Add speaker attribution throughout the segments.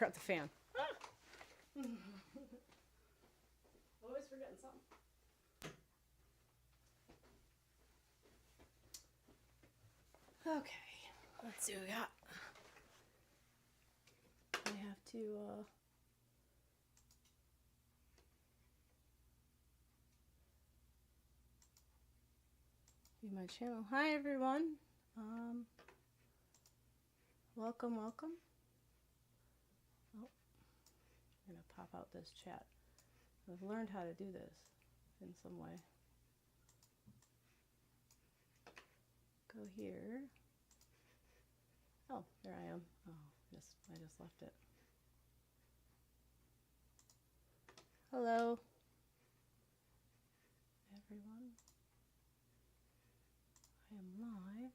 Speaker 1: forgot the fan. Always forgetting something. Okay, let's see what we got. I have to view my channel. Hi everyone. Welcome. Oh, I'm gonna pop out this chat. I've learned how to do this in some way. Go here. Oh, there I am. Oh, I just left it. Hello, everyone. I am live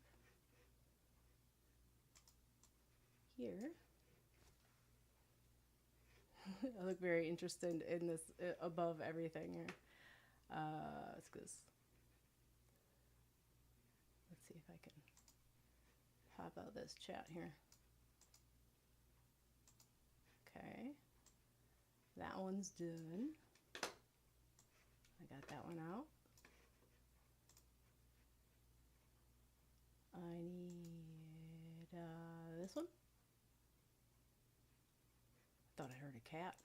Speaker 1: here. I look very interested in this above everything here. It's 'cause let's see if I can pop out this chat here. Okay, that one's done. I got that one out. I need this one. Thought I heard a cat,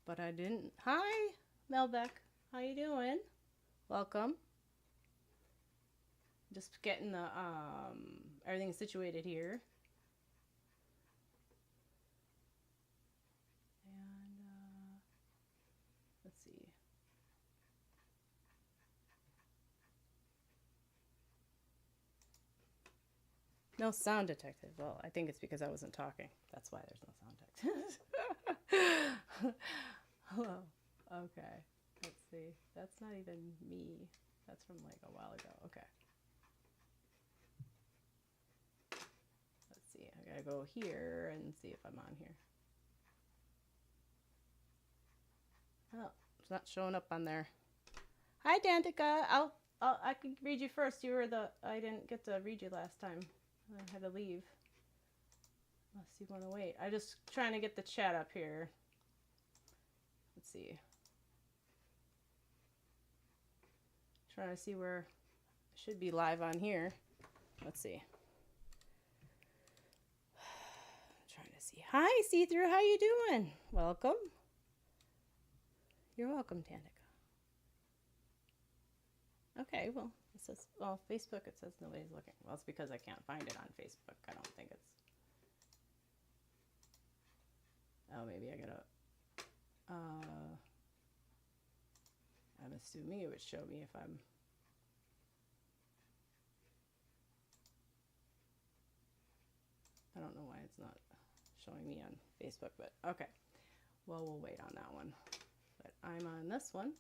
Speaker 1: but I didn't. Hi, Melbeck. How you doing? Welcome. Just getting the everything situated here. And let's see. No sound detected. Well, I think it's because I wasn't talking. That's why there's no sound detected. Hello. Okay. Let's see. That's not even me. That's from like a while ago. Okay. Let's see. I gotta go here and see if I'm on here. Oh, it's not showing up on there. Hi, Dantica. I can read you first. You were I didn't get to read you last time. I had to leave. Unless you want to wait. I'm just trying to get the chat up here. Let's see. Trying to see where I should be live on here. Let's see. Trying to see. Hi, See-Through. How you doing? Welcome. You're welcome, Tandica. Okay, well, it says, well, Facebook, it says nobody's looking. Well, it's because I can't find it on Facebook. I don't think it's, oh, maybe I gotta, I'm assuming it would show me if I'm, I don't know why it's not showing me on Facebook, but okay. Well, we'll wait on that one. But I'm on this one.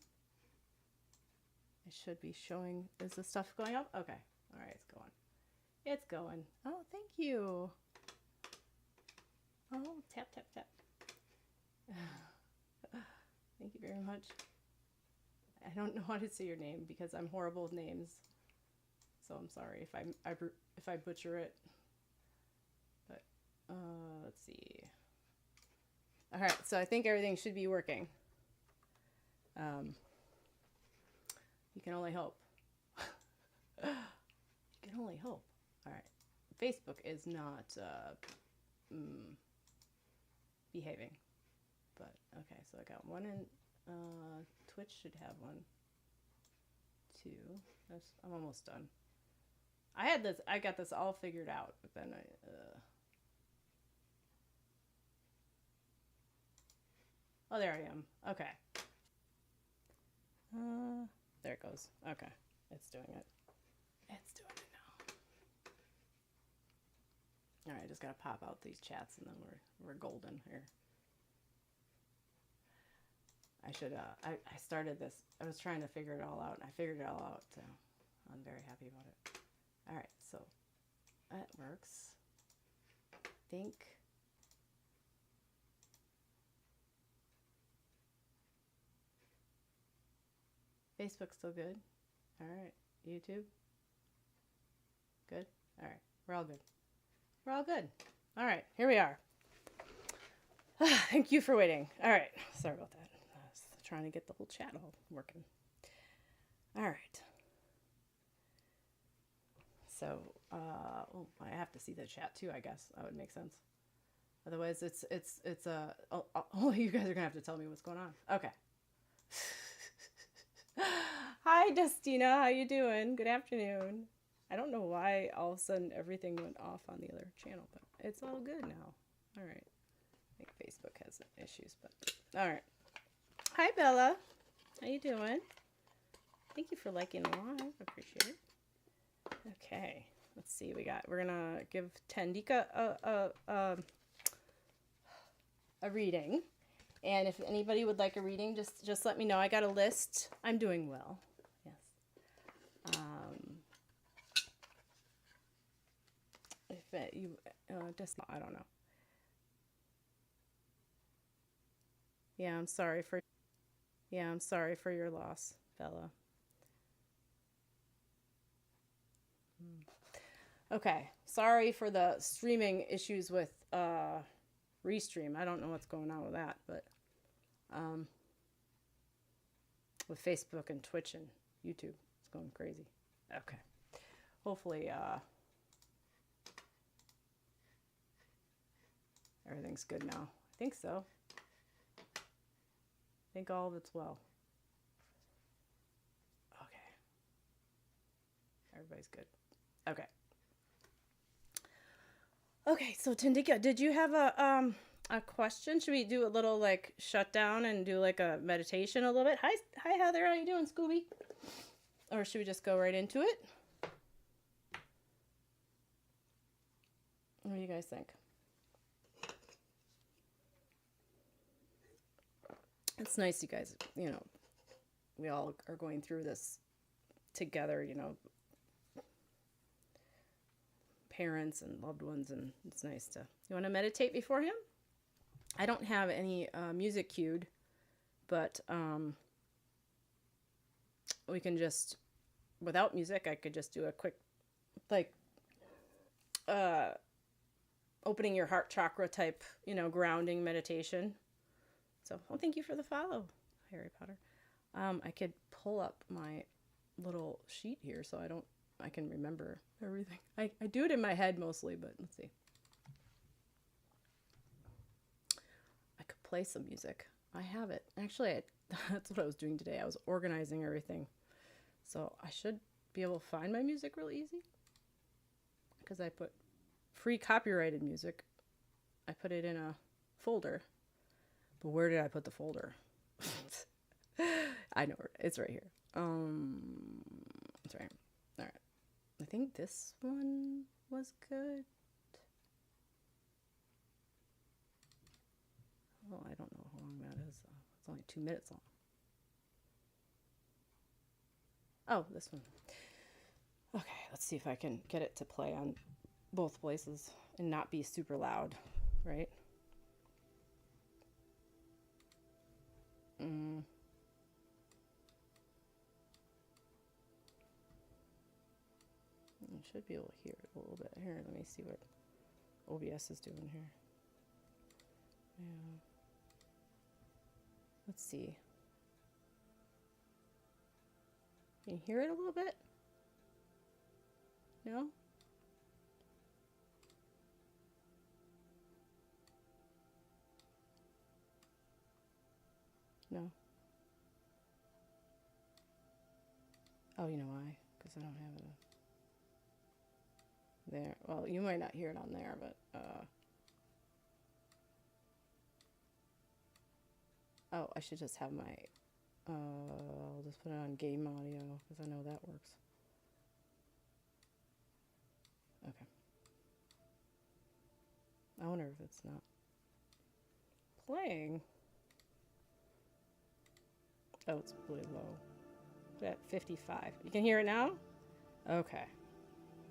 Speaker 1: It should be showing, is the stuff going up? Okay, all right, it's going. It's going. Oh, thank you. Oh, tap, tap, tap. Thank you very much. I don't know how to say your name because I'm horrible with names. So I'm sorry if I butcher it. But let's see. All right, so I think everything should be working. You can only hope. You can only hope. All right. Facebook is not behaving. But, okay, so I got one in, Twitch should have one. Two. I'm almost done. I got this all figured out, but then oh, there I am. Okay. There it goes. Okay. It's doing it. It's doing it now. All right, I just gotta pop out these chats and then we're golden here. I should I started this. I was trying to figure it all out and I figured it all out, so I'm very happy about it. All right, so that works. I think Facebook's still good. All right. YouTube? Good? All right. We're all good. We're all good. All right. Here we are. Thank you for waiting. All right. Sorry about that. I was trying to get the whole chat all working. All right. So, I have to see the chat too, I guess. That would make sense. Otherwise, you guys are gonna have to tell me what's going on. Okay. Hi, Destina. How you doing? Good afternoon. I don't know why all of a sudden everything went off on the other channel, but it's all good now. All right. I think Facebook has issues, but all right. Hi, Bella. How you doing? Thank you for liking the live. Appreciate it. Okay. Let's see. We're gonna give Tandika a reading, and if anybody would like a reading, just let me know. I got a list. I'm doing well. Yes. If you just I don't know. Yeah, I'm sorry for your loss, Bella. Okay, sorry for the streaming issues with Restream. I don't know what's going on with that, but with Facebook and Twitch and YouTube, it's going crazy. Okay, hopefully everything's good now. I think so. I think all of it's well. Okay. Everybody's good. Okay. Okay, so Tandika, did you have a question? Should we do a little like shutdown and do like a meditation a little bit? Hi Heather, how you doing, Scooby? Or should we just go right into it? What do you guys think? It's nice, you guys, we all are going through this together, parents and loved ones, and it's nice to... You want to meditate beforehand? I don't have any music cued, but we can just, without music, I could just do a quick, like, opening your heart chakra type, grounding meditation. So, well, thank you for the follow, Harry Potter. I could pull up my little sheet here so I can remember everything. I do it in my head mostly, but let's see. I could play some music. I have it. Actually, that's what I was doing today. I was organizing everything. So I should be able to find my music really easy. Because I put free copyrighted music. I put it in a folder. But where did I put the folder? I know it's right here. It's right here. All right. I think this one was good. Oh, I don't know how long that is. It's only 2 minutes long. Oh, this one. Okay, let's see if I can get it to play on both places and not be super loud, right? I should be able to hear it a little bit. Here, let me see what OBS is doing here. Yeah. Let's see. Can you hear it a little bit? No? No. Oh, you know why? Because I don't have it there. Well, you might not hear it on there, but oh, I should just have my I'll just put it on game audio because I know that works. Okay. I wonder if it's not playing. Oh, it's really low. At 55. You can hear it now? Okay.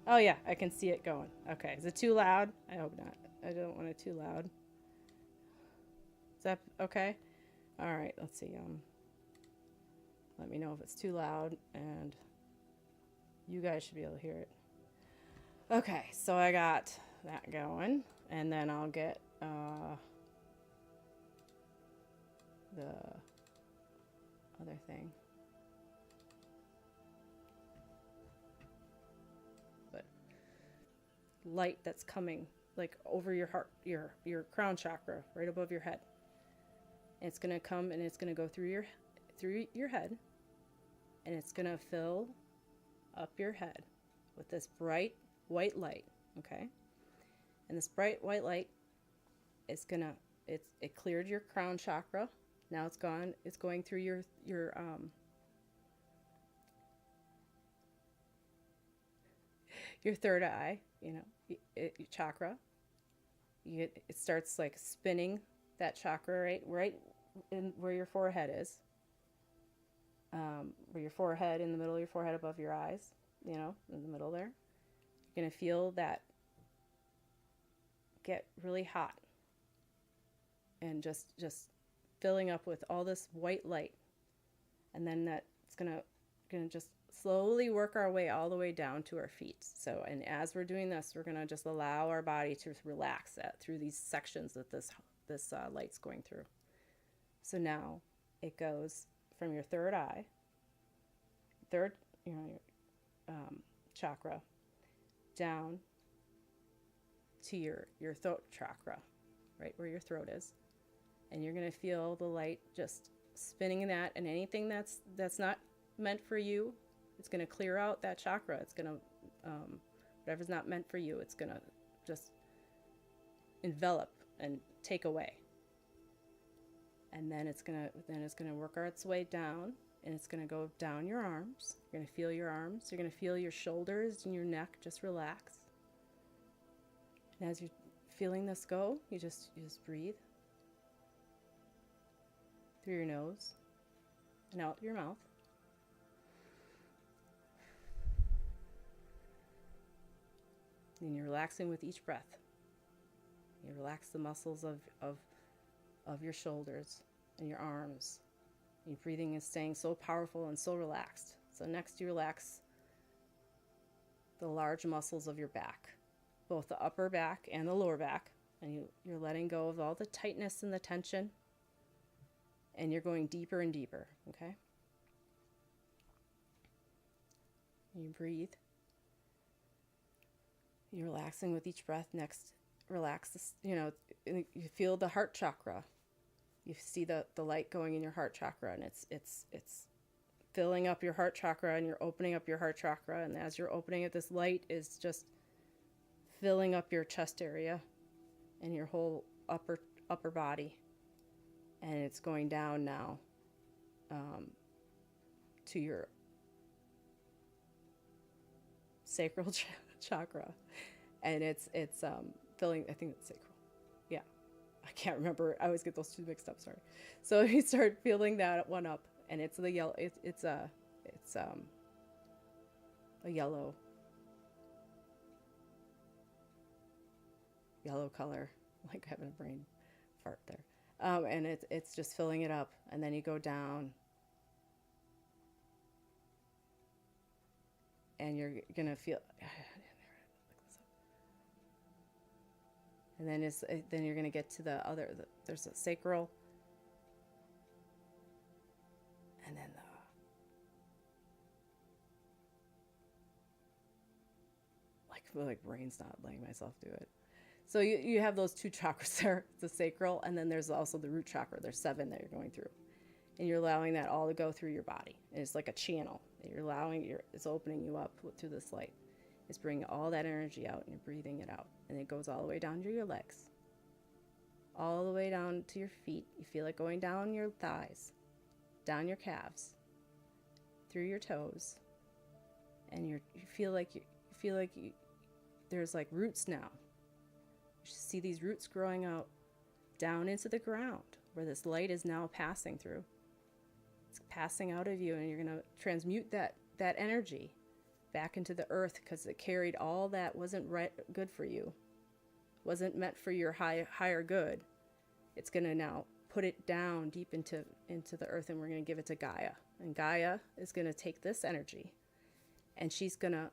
Speaker 1: Oh yeah, I can see it going. Okay. Is it too loud? I hope not. I don't want it too loud. Is that okay? All right, let's see. Let me know if it's too loud, and you guys should be able to hear it. Okay, so I got that going, and then I'll get the other thing. But light that's coming like over your heart, your crown chakra, right above your head. And it's going to come and it's going to go through your head, and it's going to fill up your head with this bright white light, okay? And this bright white light is going to it cleared your crown chakra. Now it's gone. It's going through your third eye, you know, chakra. It starts like spinning that chakra right in where your forehead is. Where your forehead, in the middle of your forehead above your eyes, you know, in the middle there. You're going to feel that get really hot and just filling up with all this white light. And then that's going to just slowly work our way all the way down to our feet. So, and as we're doing this, we're going to just allow our body to relax through these sections that this light's going through. So now it goes from your third eye, chakra, down to your throat chakra, right where your throat is. And you're going to feel the light just spinning in that, and anything that's not meant for you, it's going to clear out that chakra. It's going to, whatever's not meant for you, it's going to just envelop and take away. And then it's going to work its way down, and it's going to go down your arms. You're going to feel your arms. You're going to feel your shoulders and your neck just relax. And as you're feeling this go, you just breathe through your nose and out your mouth. And you're relaxing with each breath. You relax the muscles of your shoulders and your arms. Your breathing is staying so powerful and so relaxed. So next you relax the large muscles of your back, both the upper back and the lower back. And you're letting go of all the tightness and the tension. And you're going deeper and deeper, okay? You breathe. You're relaxing with each breath. Next, relax this, you feel the heart chakra. You see the light going in your heart chakra, and it's filling up your heart chakra, and you're opening up your heart chakra. And as you're opening it, this light is just filling up your chest area and your whole upper body. And it's going down now to your sacral chakra, and it's filling. I think it's sacral. Yeah, I can't remember. I always get those two mixed up. Sorry. So you start feeling that one up, and it's the yellow. It's a yellow color. Like having a brain fart there. And it's just filling it up, and then you go down, and you're gonna feel, and then you're gonna get to there's a sacral, and then like brain's not letting myself do it. So you have those two chakras there, the sacral, and then there's also the root chakra. There's 7 that you're going through. And you're allowing that all to go through your body. And it's like a channel. It's opening you up through this light. It's bringing all that energy out, and you're breathing it out. And it goes all the way down to your legs. All the way down to your feet. You feel it going down your thighs, down your calves, through your toes. And you feel like there's like roots now. You see these roots growing out down into the ground where this light is now passing through. It's passing out of you, and you're going to transmute that energy back into the earth, because it carried all that wasn't good for you, wasn't meant for your higher good. It's going to now put it down deep into the earth, and we're going to give it to Gaia. And Gaia is going to take this energy, and she's going to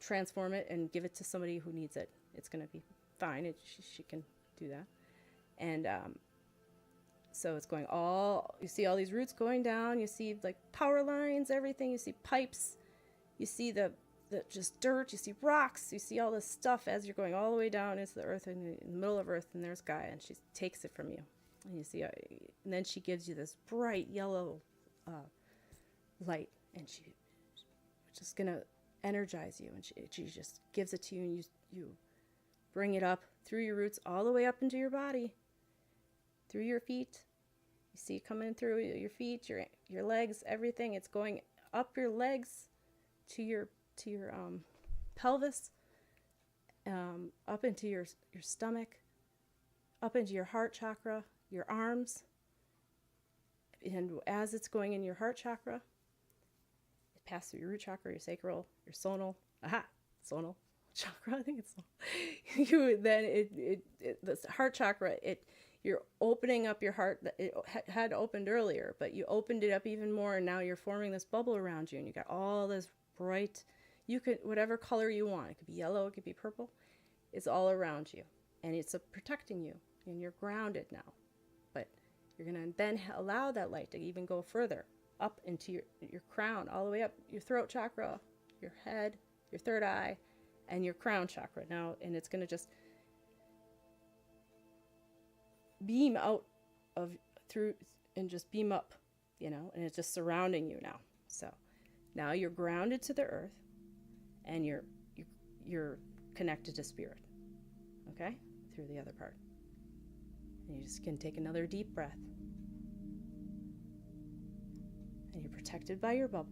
Speaker 1: transform it and give it to somebody who needs it. It's going to be fine. She can do that. And So it's going all, you see all these roots going down, you see like power lines, everything, you see pipes, you see the just dirt, you see rocks, you see all this stuff as you're going all the way down into the earth, in the middle of earth, and there's Gaia, and she takes it from you. And you see, and then she gives you this bright yellow light, and she's just going to energize you, and she just gives it to you, and you bring it up through your roots all the way up into your body, through your feet. You see it coming through your feet, your legs, everything. It's going up your legs to your pelvis, up into your stomach, up into your heart chakra, your arms. And as it's going in your heart chakra, it passes through your root chakra, your sacral, your sonal. Sonal chakra. I think it's sonal. The heart chakra. You're opening up your heart. It had opened earlier, but you opened it up even more, and now you're forming this bubble around you, and you got all this bright. You could, whatever color you want. It could be yellow. It could be purple. It's all around you, and it's protecting you, and you're grounded now. But you're going to then allow that light to even go further up into your crown, all the way up your throat chakra, your head, your third eye, and your crown chakra now. And it's going to just beam out of through and just beam up, and it's just surrounding you now. So now you're grounded to the earth, and you're connected to spirit. Okay? Through the other part. And you just can take another deep breath. And you're protected by your bubble.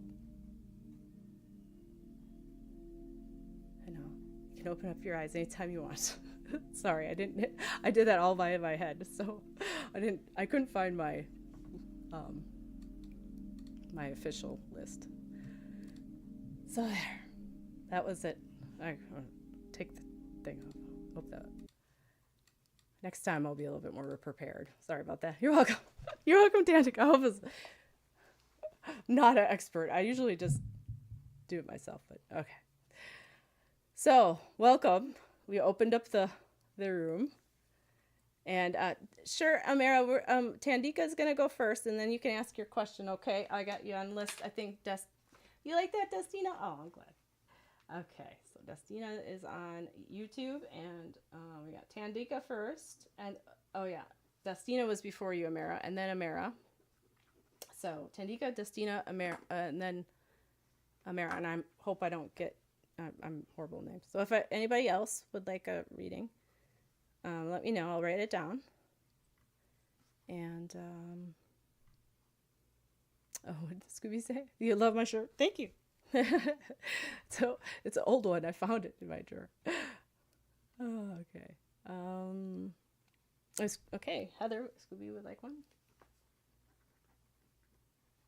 Speaker 1: I know. You can open up your eyes anytime you want. Sorry, I did that all by my head, so I couldn't find my my official list. So there. That was it. I'll take the thing off. Hope that. Next time I'll be a little bit more prepared. Sorry about that. You're welcome. You're welcome, Danica. I was not an expert. I usually just do it myself, but okay. So, welcome. We opened up the room. And sure, Amira, Tandika's going to go first, and then you can ask your question, okay? I got you on list. I think, you like that, Destina? Oh, I'm glad. Okay, so Destina is on YouTube, and we got Tandika first. And, oh yeah, Destina was before you, Amira, and then Amira. So, Tandika, Destina, Amira, and then Amira. And I hope I don't get, I'm horrible names. So if anybody else would like a reading, let me know. I'll write it down. And, oh, what did Scooby say? You love my shirt? Thank you. So it's an old one. I found it in my drawer. Oh, okay. Okay, Heather, Scooby would like one.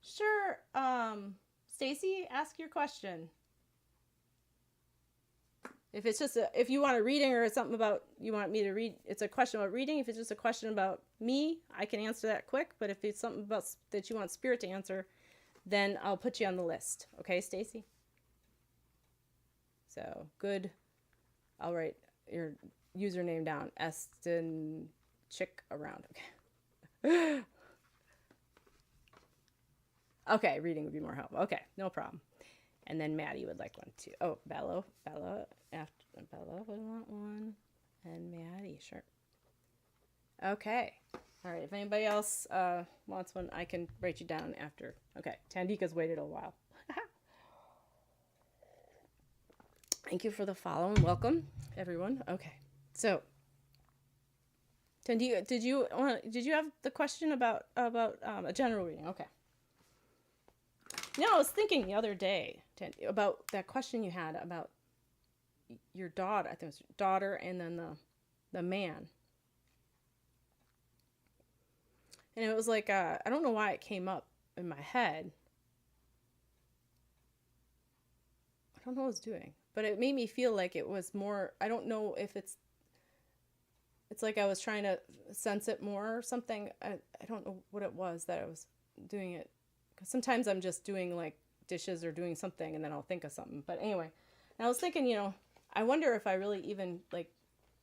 Speaker 1: Sure. Stacy, ask your question. If it's just if you want a reading or something about you want me to read, it's a question about reading. If it's just a question about me, I can answer that quick. But if it's something about that you want Spirit to answer, then I'll put you on the list. Okay, Stacy? So, good. I'll write your username down. Eston Chick Around. Okay. Okay, reading would be more helpful. Okay, no problem. And then Maddie would like one too. Oh, Bella would want one. And Maddie, sure. Okay. All right, if anybody else wants one, I can write you down after. Okay, Tandika's waited a while. Thank you for the follow and welcome, everyone. Okay, so Tandika, did you have the question about a general reading? Okay. No, I was thinking the other day about that question you had about your daughter. I think it was your daughter and then the man. And it was like, I don't know why it came up in my head. I don't know what I was doing. But it made me feel like it was more, I don't know if it's like I was trying to sense it more or something. I don't know what it was that I was doing it. Because sometimes I'm just doing like dishes or doing something and then I'll think of something. But anyway, and I was thinking, I wonder if I really even like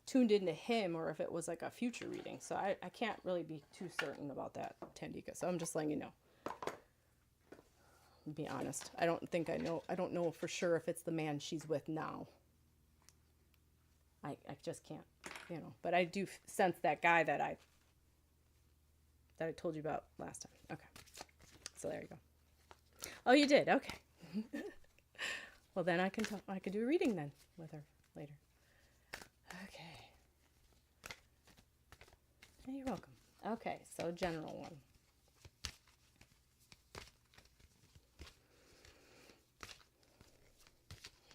Speaker 1: tuned into him or if it was like a future reading. So I can't really be too certain about that, Tandika. So I'm just letting you know. To be honest, I don't know for sure if it's the man she's with now. I just can't, but I do sense that guy that I told you about last time. Okay. So there you go. Oh, you did? Okay. Well, then I can do a reading then with her later. Okay. You're welcome. Okay, so general one.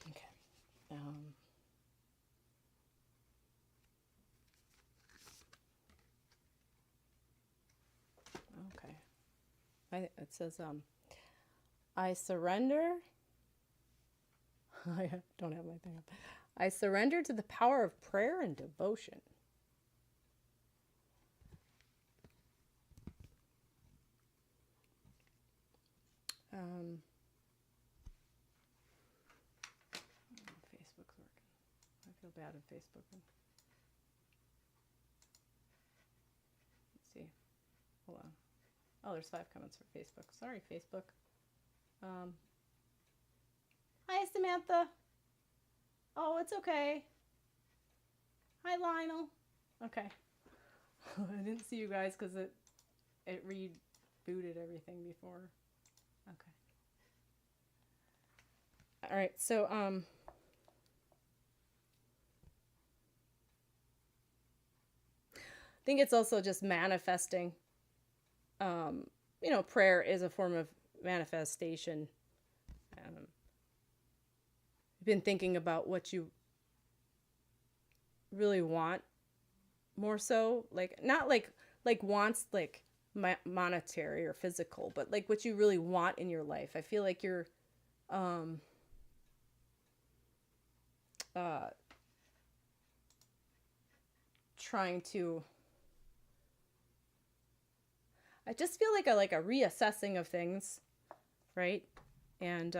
Speaker 1: Okay. Okay. It says, I surrender. I don't have my thing up. I surrender to the power of prayer and devotion. Facebook's working. I feel bad on Facebook. Let's see. Hold on. Oh, there's 5 comments for Facebook. Sorry, Facebook. Hi, Samantha. Oh, it's okay. Hi, Lionel. Okay. I didn't see you guys because it rebooted everything before. Okay. All right. So, I think it's also just manifesting. Prayer is a form of manifestation. You've been thinking about what you really want more so, like not like wants like monetary or physical, but like what you really want in your life. I feel like you're trying to, I just feel like a reassessing of things, right? And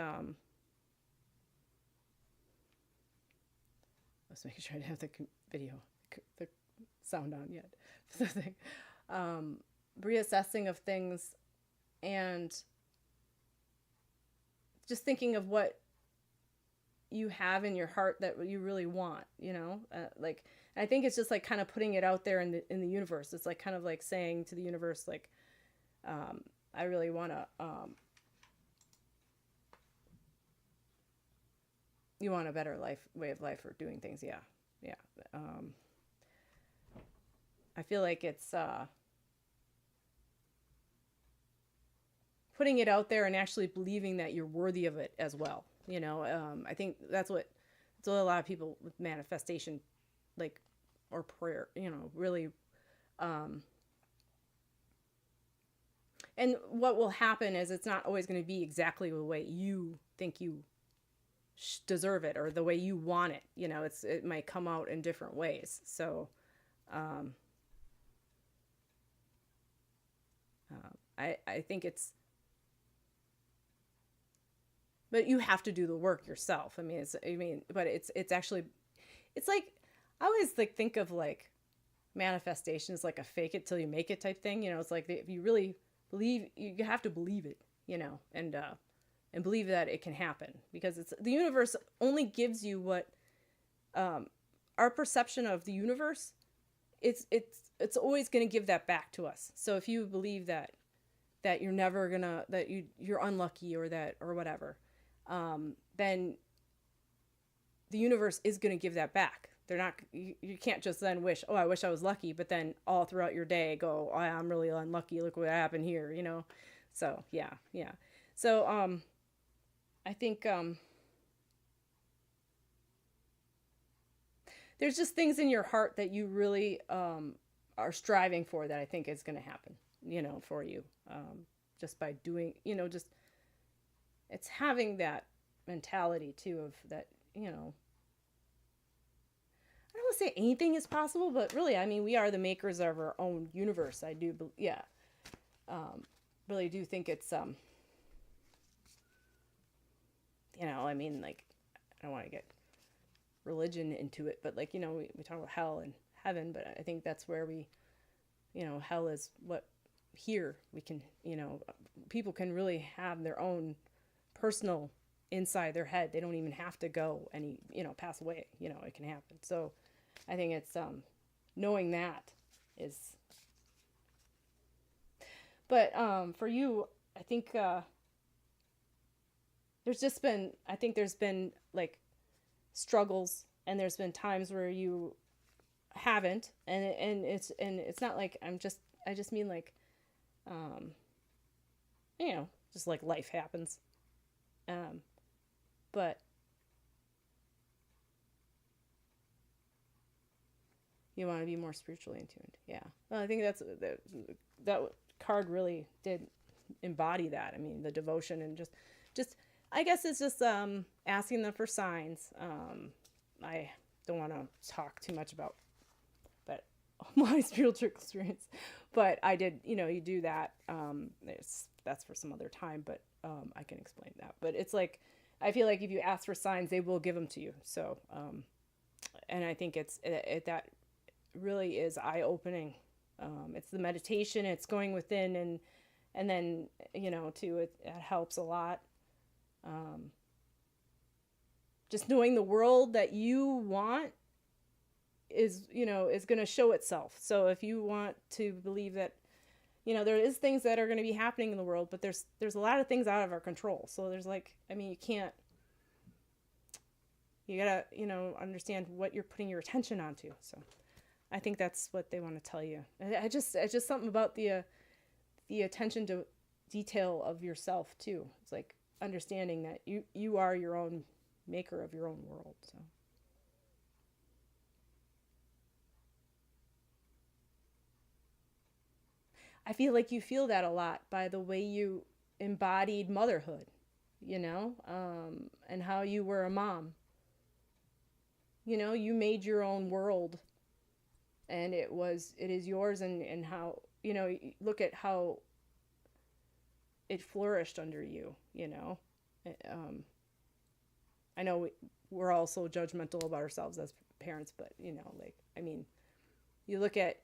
Speaker 1: let's make sure I didn't have the video, the sound on yet. Reassessing of things and just thinking of what you have in your heart that you really want, I think it's just like kind of putting it out there in the universe. It's like kind of like saying to the universe, like, I really want to, you want a better way of life or doing things. Yeah. Yeah. I feel like it's, putting it out there and actually believing that you're worthy of it as well. I think that's what a lot of people with manifestation, like, or prayer, really, and what will happen is it's not always going to be exactly the way you think you deserve it or the way you want it. It might come out in different ways. So, I think it's, but you have to do the work yourself. But it's actually, it's like, I always think of like manifestation as like a fake it till you make it type thing. It's like if you really believe, you have to believe it, and believe that it can happen, because it's, the universe only gives you what, our perception of the universe, it's always going to give that back to us. So if you believe that you're never gonna, that you're unlucky or whatever, then the universe is going to give that back. They're not, you can't just then wish, oh, I wish I was lucky, but then all throughout your day go, oh, I'm really unlucky, look what happened here, So yeah. So I think there's just things in your heart that you really are striving for that I think is going to happen, for you, just by doing, just, it's having that mentality too of that, I don't want to say anything is possible, but really, we are the makers of our own universe. I do, really do think it's, like, I don't want to get religion into it, but like, you know, we talk about hell and heaven, but I think that's where we, you know, hell is what here we can, you know, people can really have their own personal inside their head. They don't even have to go any, you know, pass away, you know, it can happen. So I think it's knowing that is, but for you, I think there's been like struggles, and there's been times where you haven't, and it's not like I just mean like you know, just like life happens, but you want to be more spiritually in tuned. Yeah, well, I think that card really did embody that. I mean, the devotion and just I guess it's just asking them for signs. I don't want to talk too much about my spiritual experience, but I did, you know, you do that. That's for some other time, but I can explain that. But it's like, I feel like if you ask for signs, they will give them to you. So, and I think that really is eye-opening. It's the meditation, it's going within, and then, you know, too, it helps a lot. Just knowing the world that you want is, you know, is going to show itself. So if you want to believe that, you know, there is things that are going to be happening in the world, but there's a lot of things out of our control. So there's like, I mean, you gotta, you know, understand what you're putting your attention onto. So I think that's what they want to tell you. It's just something about the attention to detail of yourself too. It's like understanding that you are your own maker of your own world. So I feel like you feel that a lot by the way you embodied motherhood, you know, and how you were a mom. You know, you made your own world, and it is yours, and how, you know, look at how it flourished under you, you know. I know we're all so judgmental about ourselves as parents, but, you know, like, I mean, you look at,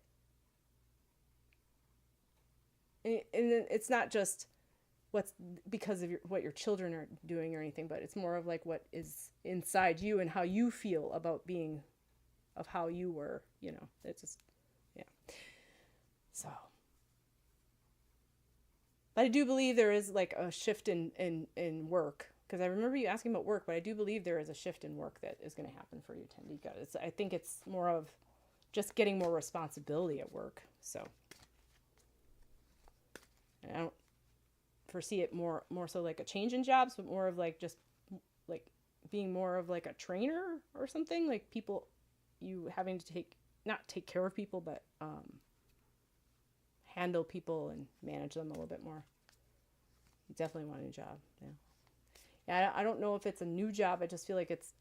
Speaker 1: and it's not just what's because of what your children are doing or anything, but it's more of like what is inside you and how you feel about being, of how you were, you know. It's just, yeah. So, but I do believe there is like a shift in work, because I remember you asking about work, but I do believe there is a shift in work that is going to happen for you, Tandika. I think it's more of just getting more responsibility at work. So, and I don't foresee it more so like a change in jobs, but more of like just like being more of like a trainer or something, like people, you having to not take care of people, but handle people and manage them a little bit more. You definitely want a new job. Yeah, I don't know if it's a new job. I just feel like it's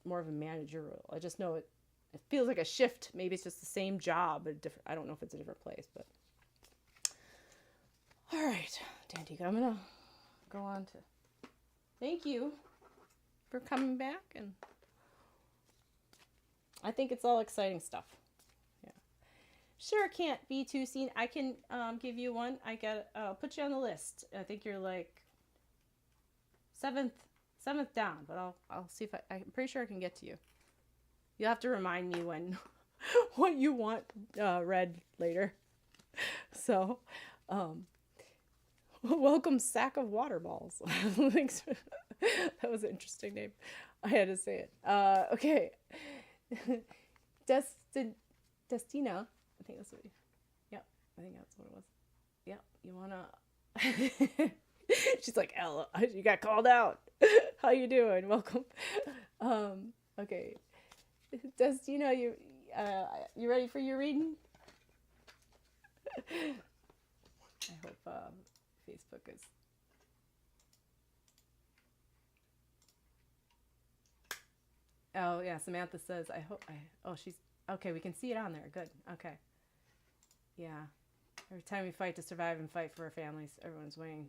Speaker 1: more of a managerial. I just know it feels like a shift. Maybe it's just the same job, but different. I don't know if it's a different place, but all right, Dantika, I'm gonna go on to thank you for coming back, and I think it's all exciting stuff. Yeah, sure, can't be too seen. I can give you one. I'll put you on the list. I think you're like seventh down, but I'll see if I'm pretty sure I can get to you. You'll have to remind me when what you want read later. So, welcome, sack of water balls. Thanks. That was an interesting name. I had to say it. Okay. Destina. I think that's what I think that's what it was. Yep. You wanna She's like, Ella, you got called out. How you doing? Welcome. Okay. Destina, you ready for your reading? I hope Facebook is. Oh yeah, Samantha says, she's okay. We can see it on there. Good. Okay. Yeah. Every time we fight to survive and fight for our families, everyone's weighing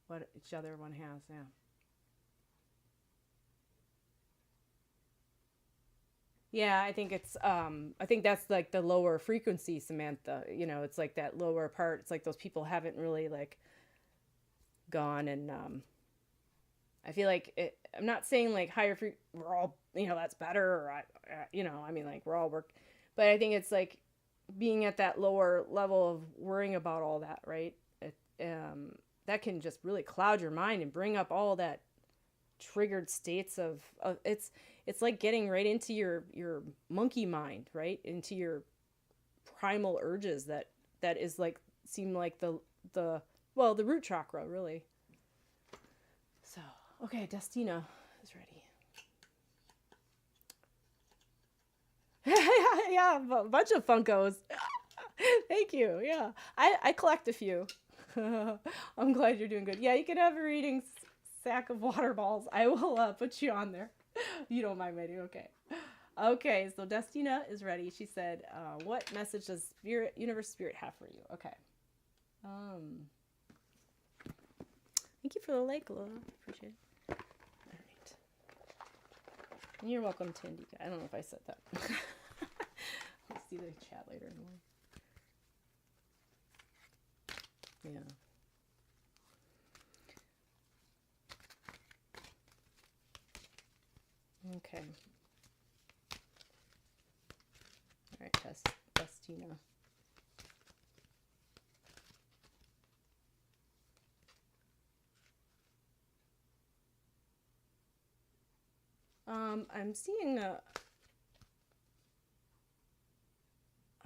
Speaker 1: what each other one has. Yeah. Yeah, I think that's like the lower frequency, Samantha. You know, it's like that lower part. It's like those people haven't really like gone and I feel like I'm not saying like we're all, you know, that's better or you know, I mean like we're all but I think it's like being at that lower level of worrying about all that, right? That can just really cloud your mind and bring up all that triggered states of it's like getting right into your monkey mind, right? Into your primal urges that is like seem like the well, the root chakra, really. So, okay, Destina is ready. Yeah, a bunch of Funkos. Thank you. Yeah, I collect a few. I'm glad you're doing good. Yeah, you can have a reading sack of water balls. I will put you on there. You don't mind, Betty. Okay. Okay, so Destina is ready. She said, what message does Universe Spirit have for you? Okay. Thank you for the like, Lola. Appreciate it. All right. And you're welcome, Tandika. I don't know if I said that. We'll see the chat later in the morning. Yeah. Okay. All right, Destina. I'm seeing a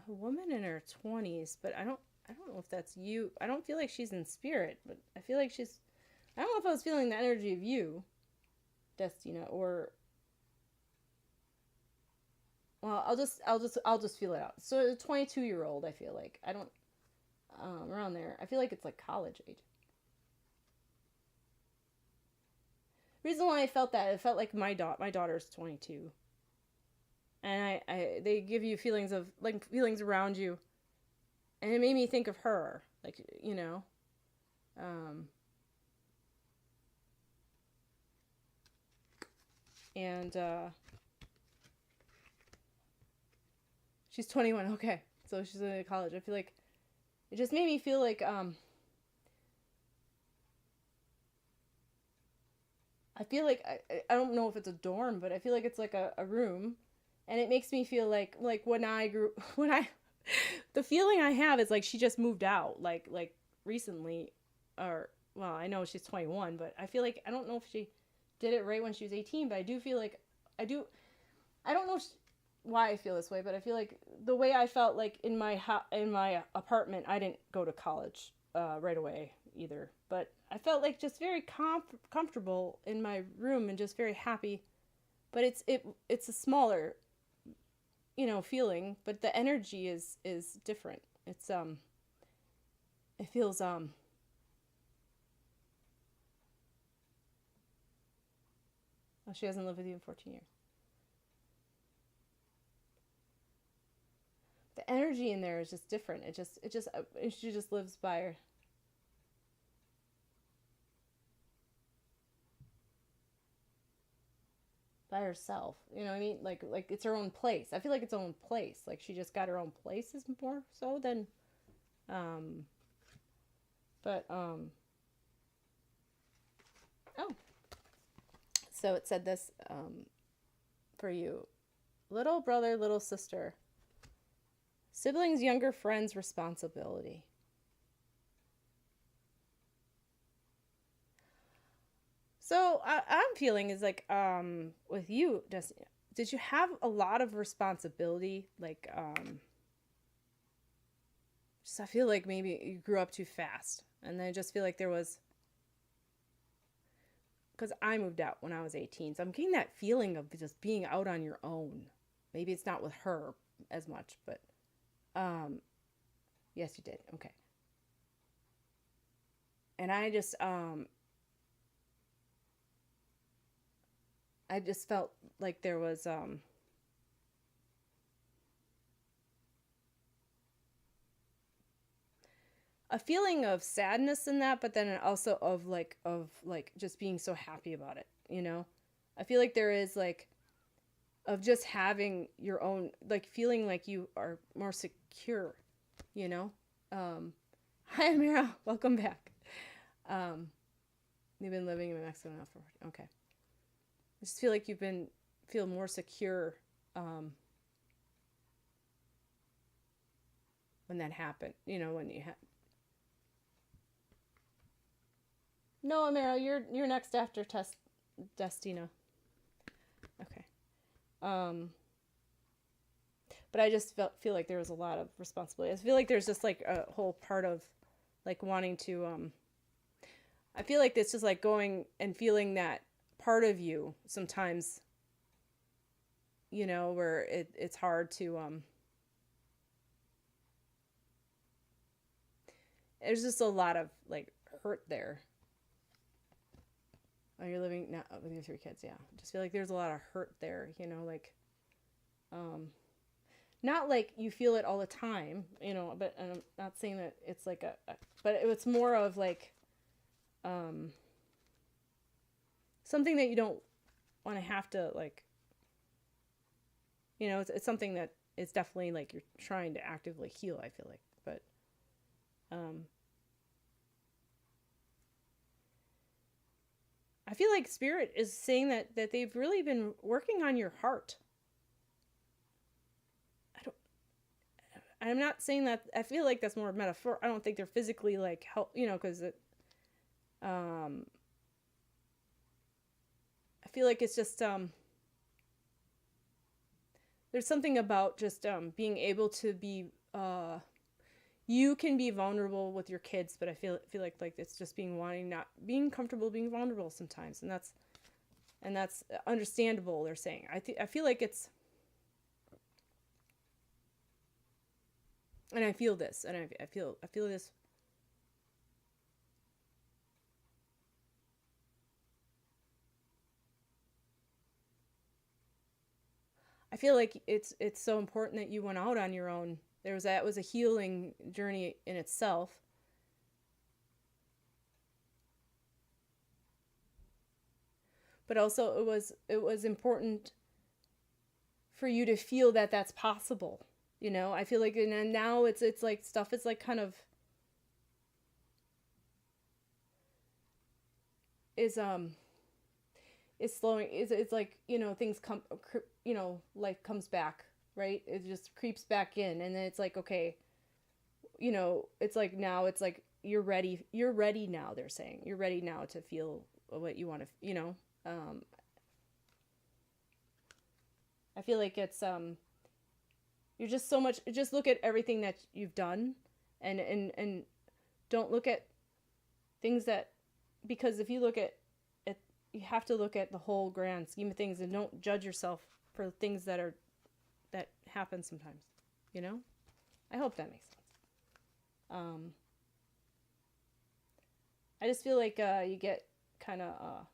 Speaker 1: woman in her 20s, but I don't know if that's you. I don't feel like she's in spirit, but I feel like she's. I don't know if I was feeling the energy of you, Destina, or. Well, I'll just feel it out. So a 22-year-old, I feel like I don't. Around there, I feel like it's like college age. Reason why I felt that, it felt like my daughter's 22, and they give you feelings of like feelings around you, and it made me think of her, like, you know, and she's 21. Okay, so she's in college. I feel like it just made me feel like I feel like I don't know if it's a dorm, but I feel like it's like a room, and it makes me feel like when I the feeling I have is like she just moved out like recently, or well, I know she's 21, but I feel like I don't know if she did it right when she was 18, but I do feel like I don't know why I feel this way, but I feel like the way I felt like in my apartment, I didn't go to college right away either, but I felt like just very comfortable in my room and just very happy. But it's a smaller, you know, feeling, but the energy is different. It's it feels oh, she hasn't lived with you in 14 years. The energy in there is just different. She just lives by her. By herself, you know what I mean? Like it's her own place. I feel like it's her own place. Like she just got her own place is more so than, but oh, so it said this for you, little brother, little sister, siblings, younger friends, responsibility. So I'm feeling is like with you, did you have a lot of responsibility? Like just I feel like maybe you grew up too fast, and I just feel like there was, because I moved out when I was 18, so I'm getting that feeling of just being out on your own. Maybe it's not with her as much, but yes, you did. Okay, and I just felt like there was a feeling of sadness in that, but then also of like just being so happy about it, you know? I feel like there is like of just having your own, like feeling like you are more secure, you know? Hi, Amira. Welcome back. You've been living in Mexico now for, okay. I just feel like feel more secure when that happened, you know, when you had. No, Amira, you're next after Destina. Okay. But I just feel like there was a lot of responsibility. I feel like there's just like a whole part of like wanting to, I feel like it's just like going and feeling that part of you sometimes, you know, where it's hard to, there's just a lot of like hurt there. Oh, you're living now with your 3 kids. Yeah. I just feel like there's a lot of hurt there, you know, like, not like you feel it all the time, you know, but I'm not saying that it's like but it's more of like, something that you don't want to have to like, you know, it's something that is definitely like you're trying to actively heal, I feel like, but, I feel like Spirit is saying that they've really been working on your heart. I'm not saying that, I feel like that's more metaphor. I don't think they're physically like help, you know, because it, I feel like it's just, there's something about just being able to be, you can be vulnerable with your kids, but I feel like it's just not being comfortable being vulnerable sometimes, and that's understandable. They're saying I feel like it's, and I feel this, and I feel this. I feel like it's so important that you went out on your own. That was a healing journey in itself. But also it was important for you to feel that that's possible. You know, I feel like, and now it's like stuff is like kind of is slowing. It's like, you know, things come, you know, life comes back, right? It just creeps back in, and then it's like, okay, you know, it's like now it's like you're ready now. They're saying you're ready now to feel what you want to, you know. I feel like it's you're just so much, just look at everything that you've done, and don't look at things that, because if you look at it, you have to look at the whole grand scheme of things, and don't judge yourself for things that happen sometimes, you know. I hope that makes sense. I just feel like you get kind of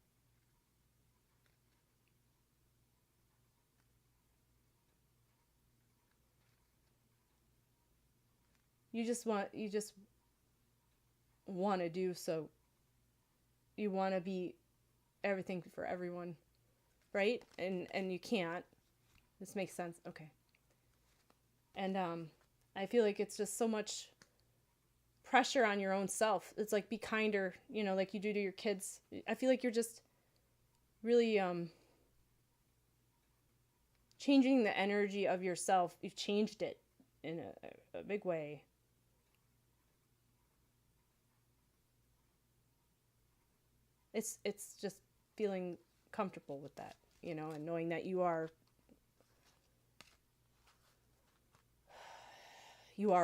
Speaker 1: you just want to do, so you want to be everything for everyone, right? And you can't. This makes sense. Okay. And I feel like it's just so much pressure on your own self. It's like, be kinder, you know, like you do to your kids. I feel like you're just really changing the energy of yourself. You've changed it in a big way. It's just feeling comfortable with that, you know, and knowing that you are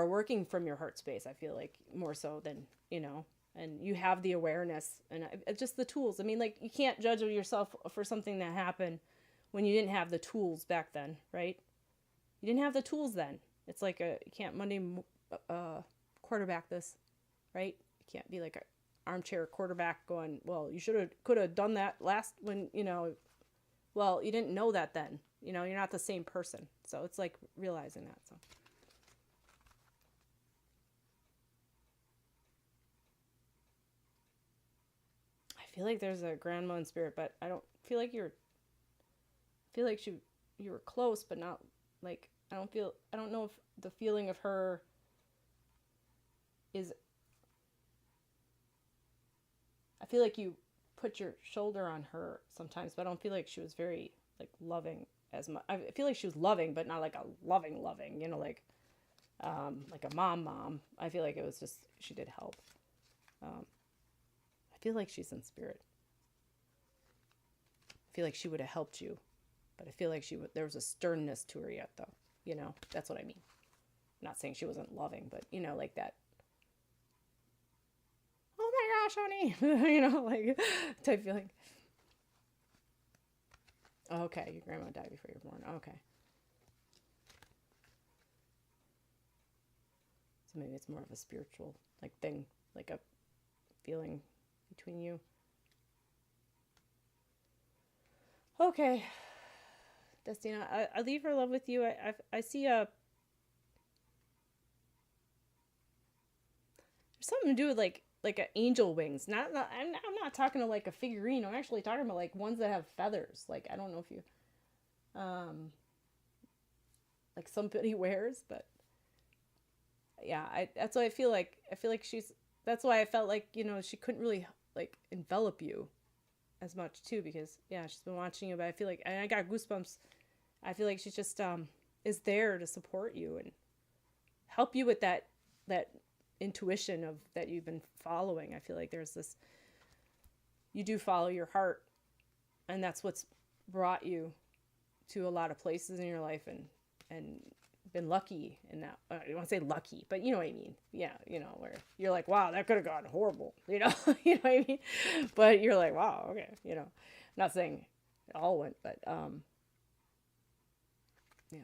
Speaker 1: working from your heart space. I feel like more so than, you know, and you have the awareness and just the tools. I mean, like, you can't judge yourself for something that happened when you didn't have the tools back then, right? You didn't have the tools then. It's like you can't Monday quarterback this, right? You can't be like a armchair quarterback going, well, you could have done that last when, you know, well, you didn't know that then, you know, you're not the same person. So it's like realizing that. So I feel like there's a grandma in spirit, but I don't feel like I feel like she you were close, but not like, I don't know if the feeling of her is, I feel like you put your shoulder on her sometimes, but I don't feel like she was very like loving as much. I feel like she was loving, but not like a loving, like a mom. I feel like it was just, she did help. I feel like she's in spirit. I feel like she would have helped you, but I feel like there was a sternness to her yet, though. That's what I mean. I'm not saying she wasn't loving, but like that. Oh my gosh, honey, like type feeling. Okay, your grandma died before you were born. Okay. So maybe it's more of a spiritual like thing, like a feeling between you. Okay, Destina, I leave her love with you. I see there's something to do with like an angel wings. I'm not talking to like a figurine. I'm actually talking about like ones that have feathers. Like, I don't know if you like somebody wears, but yeah, that's what I feel like. I feel like that's why I felt like, she couldn't really like envelop you as much too, because yeah, she's been watching you, but I feel like, and I got goosebumps. I feel like she just is there to support you and help you with that intuition of that you've been following. I feel like there's this, you do follow your heart, and that's what's brought you to a lot of places in your life, and been lucky in that. I don't want to say lucky, but you know what I mean. Yeah, where you're like, wow, that could have gone horrible, you know what I mean? But you're like, wow, okay, not saying it all went, but yeah.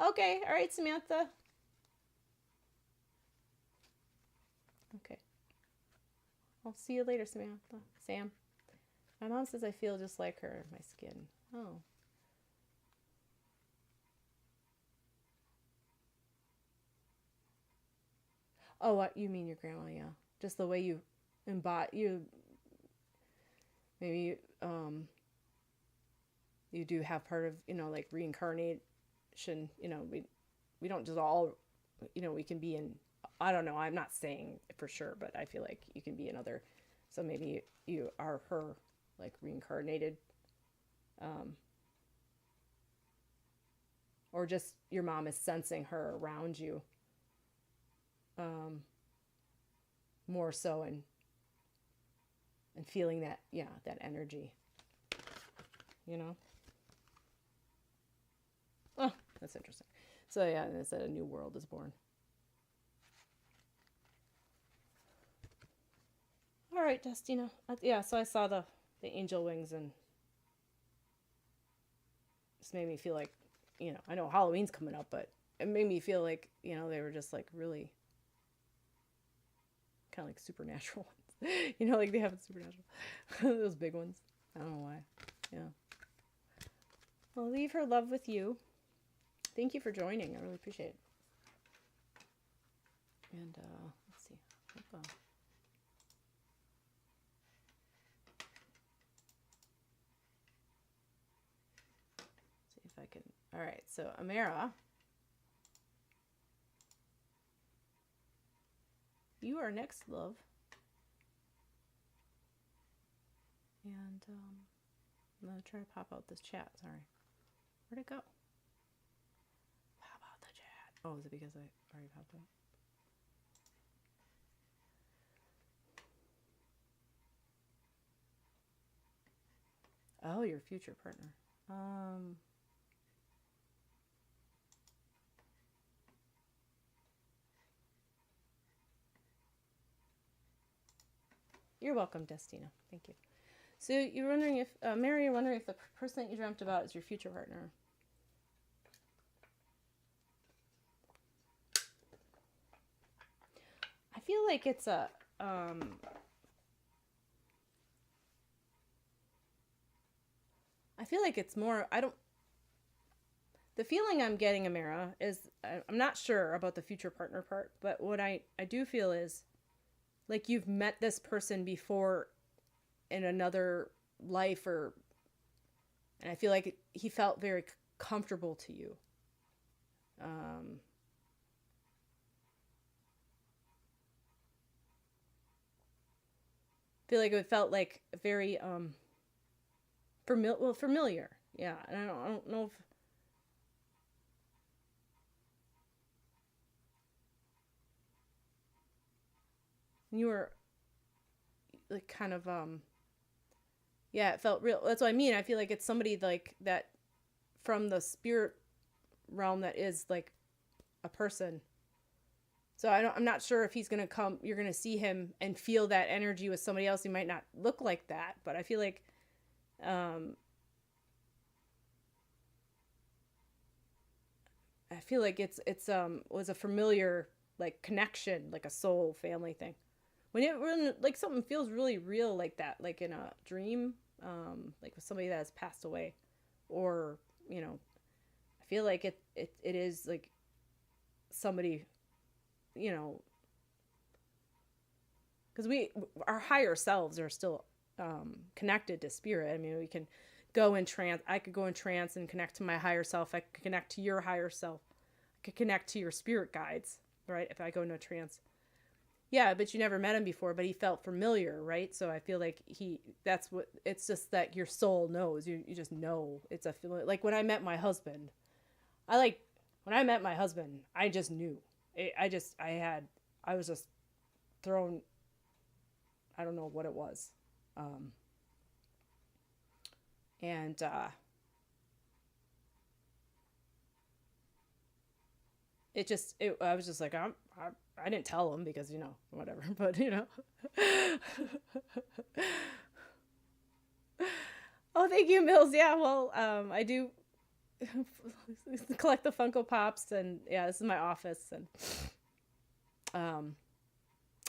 Speaker 1: Okay, all right, Samantha. Okay. I'll see you later, Samantha. Sam. My mom says I feel just like her, my skin. Oh. Oh, what you mean your grandma, yeah. Just the way you maybe you do have part of, like reincarnation, we don't just all, we can be in, I don't know, I'm not saying for sure, but I feel like you can be in other, so maybe you are her, like reincarnated, or just your mom is sensing her around you, more so, and feeling that, yeah, that energy, Oh, that's interesting. So yeah, it said a new world is born. All right, Destina. Yeah, so I saw the angel wings, and this made me feel like, I know Halloween's coming up, but it made me feel like, they were just like really kind of like supernatural ones. Like they have supernatural. Those big ones. I don't know why. Yeah. I'll leave her love with you. Thank you for joining. I really appreciate it. And let's see. See if I can. All right. So Amara, you are next, love. And I'm gonna try to pop out this chat. Sorry. Where'd it go? Pop out the chat. Oh, is it because I already popped out? Oh, your future partner. You're welcome, Destina. Thank you. So you're wondering if, Mary, you're wondering if the person that you dreamt about is your future partner. I feel like it's a, I feel like it's more, the feeling I'm getting, Amara, is, I'm not sure about the future partner part, but what I do feel is, like you've met this person before in another life, and I feel like he felt very comfortable to you. I feel like it felt like very familiar. Yeah, and I don't know if you were like kind of yeah, it felt real. That's what I mean. I feel like it's somebody like that from the spirit realm that is like a person. So I'm not sure if he's gonna come. You're gonna see him and feel that energy with somebody else. He might not look like that, but I feel like it's was a familiar like connection, like a soul family thing. When like something feels really real like that, like in a dream, like with somebody that has passed away, or I feel like it is like somebody, because our higher selves are still connected to spirit. I mean, we can go in trance. I could go in trance and connect to my higher self. I could connect to your higher self. I could connect to your spirit guides, right? If I go into a trance. Yeah, but you never met him before, but he felt familiar, right? So I feel like it's just that your soul knows. You just know. It's a feeling. Like when I met my husband, when I met my husband, I just knew. I was just thrown, I don't know what it was. And I was just like, I didn't tell him because, whatever, but, Oh, thank you, Mills. Yeah, well, I do collect the Funko Pops, and yeah, this is my office, and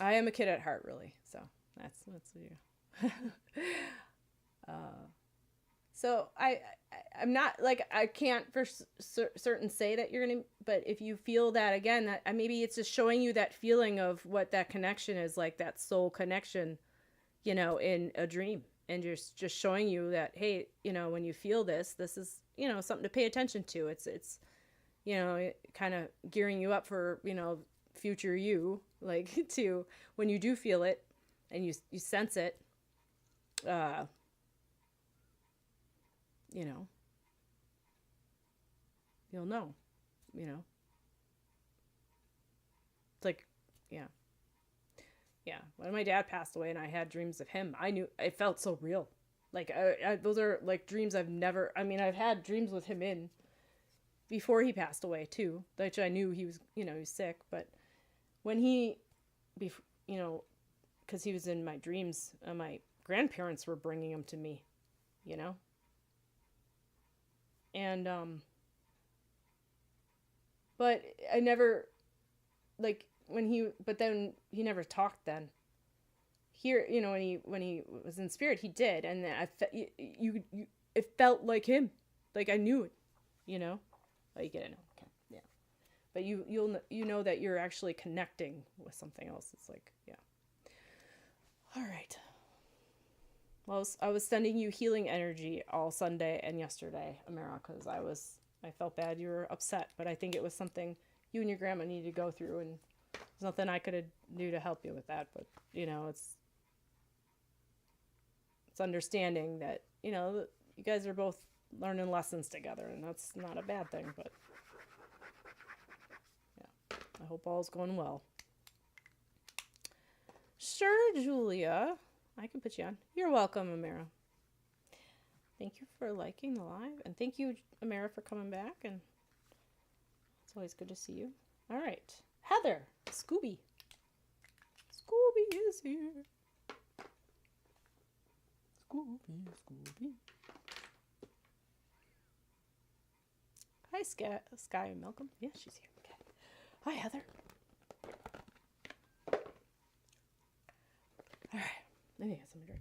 Speaker 1: I am a kid at heart, really, so that's you. So I'm not like, I can't for certain say that you're gonna, but if you feel that again, that maybe it's just showing you that feeling of what that connection is like, that soul connection, in a dream, and just showing you that, hey, when you feel this is, something to pay attention to. It's kind of gearing you up for, future you, like to when you do feel it and you sense it, you'll know, it's like, yeah. When my dad passed away and I had dreams of him, I knew it felt so real. Like those are like dreams I've had dreams with him in before he passed away too, which I knew he was, he was sick, but when because he was in my dreams, my grandparents were bringing him to me, and but I never, like, but then he never talked then. Here, when he was in spirit, he did, and then it felt like him, like I knew it, Oh, you get it now. Okay, yeah. But you know that you're actually connecting with something else. It's like, yeah. All right. Well, I was sending you healing energy all Sunday and yesterday, Amira, because I felt bad you were upset, but I think it was something you and your grandma needed to go through, and there's nothing I could do to help you with that. But it's understanding that you guys are both learning lessons together, and that's not a bad thing. But yeah, I hope all's going well. Sure, Julia, I can put you on. You're welcome, Amira. Thank you for liking the live, and thank you, Amira, for coming back, and it's always good to see you. All right, Heather, Scooby is here. Scooby. Hi, Sky and Malcolm. Yeah, she's here. Okay. Hi, Heather. All right, let me get some drink.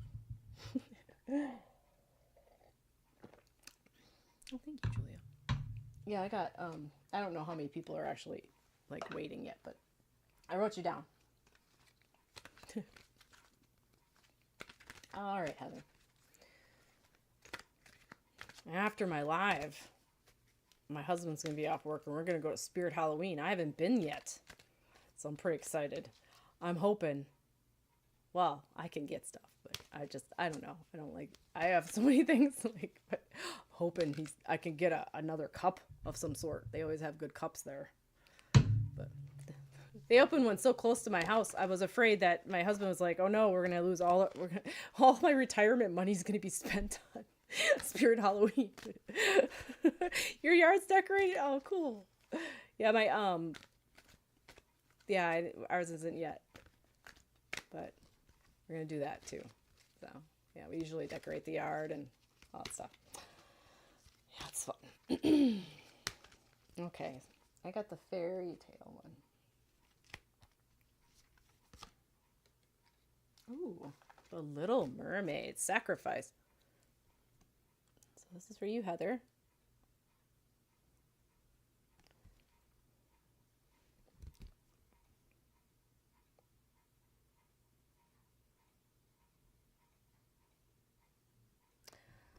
Speaker 1: Oh, thank you, Julia. Yeah, I got, I don't know how many people are actually, like, waiting yet, but I wrote you down. All right, Heather. After my live, my husband's going to be off work and we're going to go to Spirit Halloween. I haven't been yet, so I'm pretty excited. I'm hoping, well, I can get stuff, but I don't know. I have so many things, like, but hoping I can get another cup of some sort. They always have good cups there. But they opened one so close to my house. I was afraid that my husband was like, oh no, we're going to lose all my retirement money's going to be spent on Spirit Halloween. Your yard's decorated? Oh, cool. Yeah, ours isn't yet, but we're gonna do that too. So yeah, we usually decorate the yard and all that stuff. Yeah, it's fun. Okay, I got the fairy tale one. Ooh, The Little Mermaid Sacrifice. So this is for you, Heather.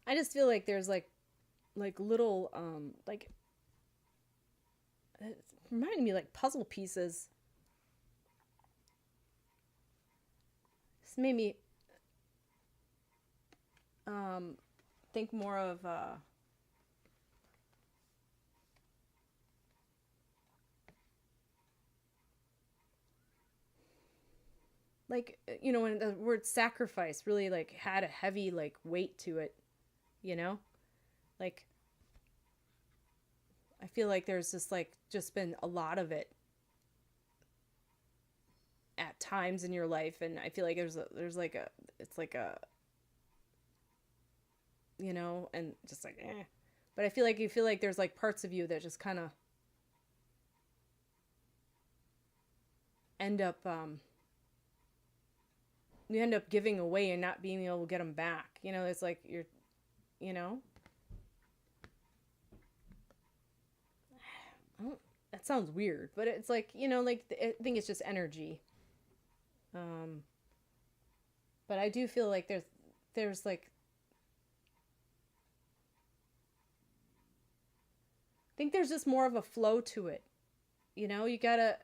Speaker 1: I just feel like there's like little like, it's reminding me like puzzle pieces. This made me think more of like, you know, when the word sacrifice really like had a heavy like weight to it, you know, like I feel like there's just been a lot of it at times in your life, and I feel like there's like a, it's like a, you know, and just like but I feel like you feel like there's like parts of you that just kind of end up you end up giving away and not being able to get them back, you know. It's like you're, you know, that sounds weird, but it's like, you know, like I think it's just energy. But I do feel like there's like, I think there's just more of a flow to it, you know. You gotta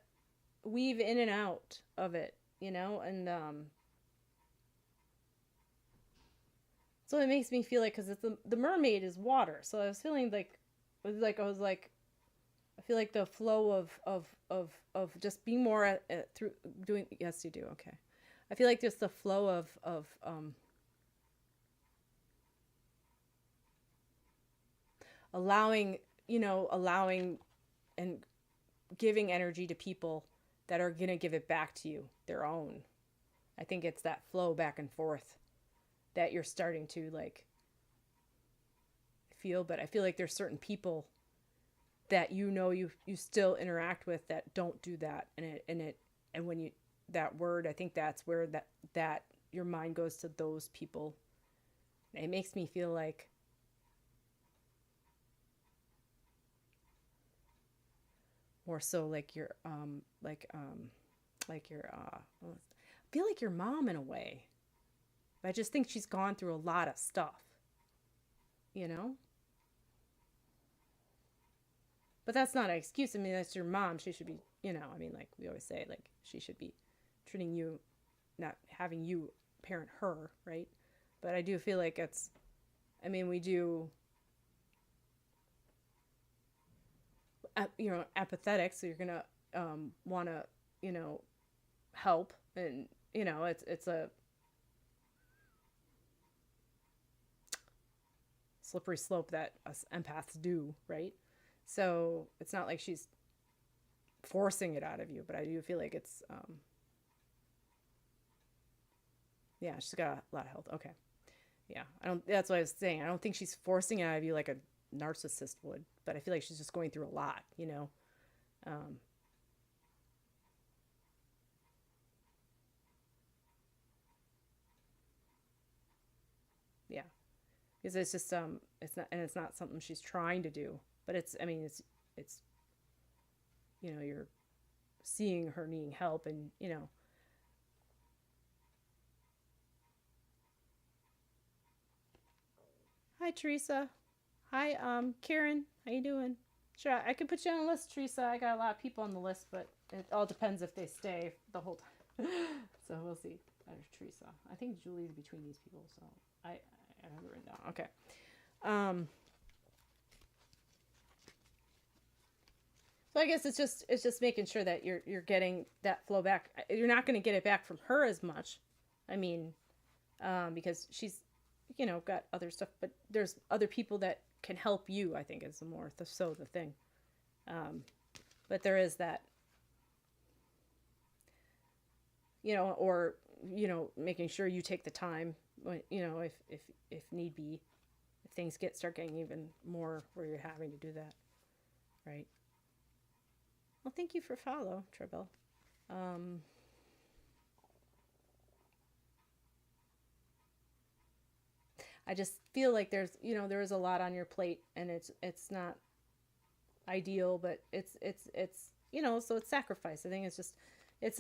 Speaker 1: weave in and out of it, you know, and so it makes me feel like, because it's the mermaid is water, so I was feeling like I feel like the flow of just being more through doing. Yes, you do. Okay, I feel like just the flow of allowing, you know, allowing and giving energy to people that are gonna give it back to you, their own. I think it's that flow back and forth that you're starting to like feel. But I feel like there's certain people that, you know, you still interact with that don't do that, and when you, that word, I think that's where that your mind goes to those people. It makes me feel like more so like your like your I feel like your mom in a way. I just think she's gone through a lot of stuff, you know? But that's not an excuse. I mean, that's your mom. She should be, you know, I mean, like we always say, like she should be treating you, not having you parent her, right? But I do feel like it's, I mean, we do, you know, apathetic, so you're gonna want to, you know, help, and you know, it's a slippery slope that us empaths do, right? So it's not like she's forcing it out of you, but I do feel like it's yeah, she's got a lot of health. Okay. Yeah, I don't, that's what I was saying. I don't think she's forcing it out of you like a narcissist would, but I feel like she's just going through a lot, you know. um yeah, because it's just it's not, and it's not something she's trying to do, but it's, I mean, it's you know, you're seeing her needing help, and you know, Hi, Teresa. Hi, Karen. How you doing? Sure, I could put you on a list, Teresa. I got a lot of people on the list, but it all depends if they stay the whole time. So we'll see. There's Teresa. I think Julie's between these people, so I have it written down. Okay. So I guess it's just making sure that you're getting that flow back. You're not going to get it back from her as much. I mean, because she's, got other stuff, but there's other people that can help you, I think, is the thing. But there is that, or, making sure you take the time when, if need be, if things start getting even more where you're having to do that. Right. Well, thank you for follow, Trebel. I just feel like there is a lot on your plate, and it's not ideal, but it's so it's sacrifice. I think it's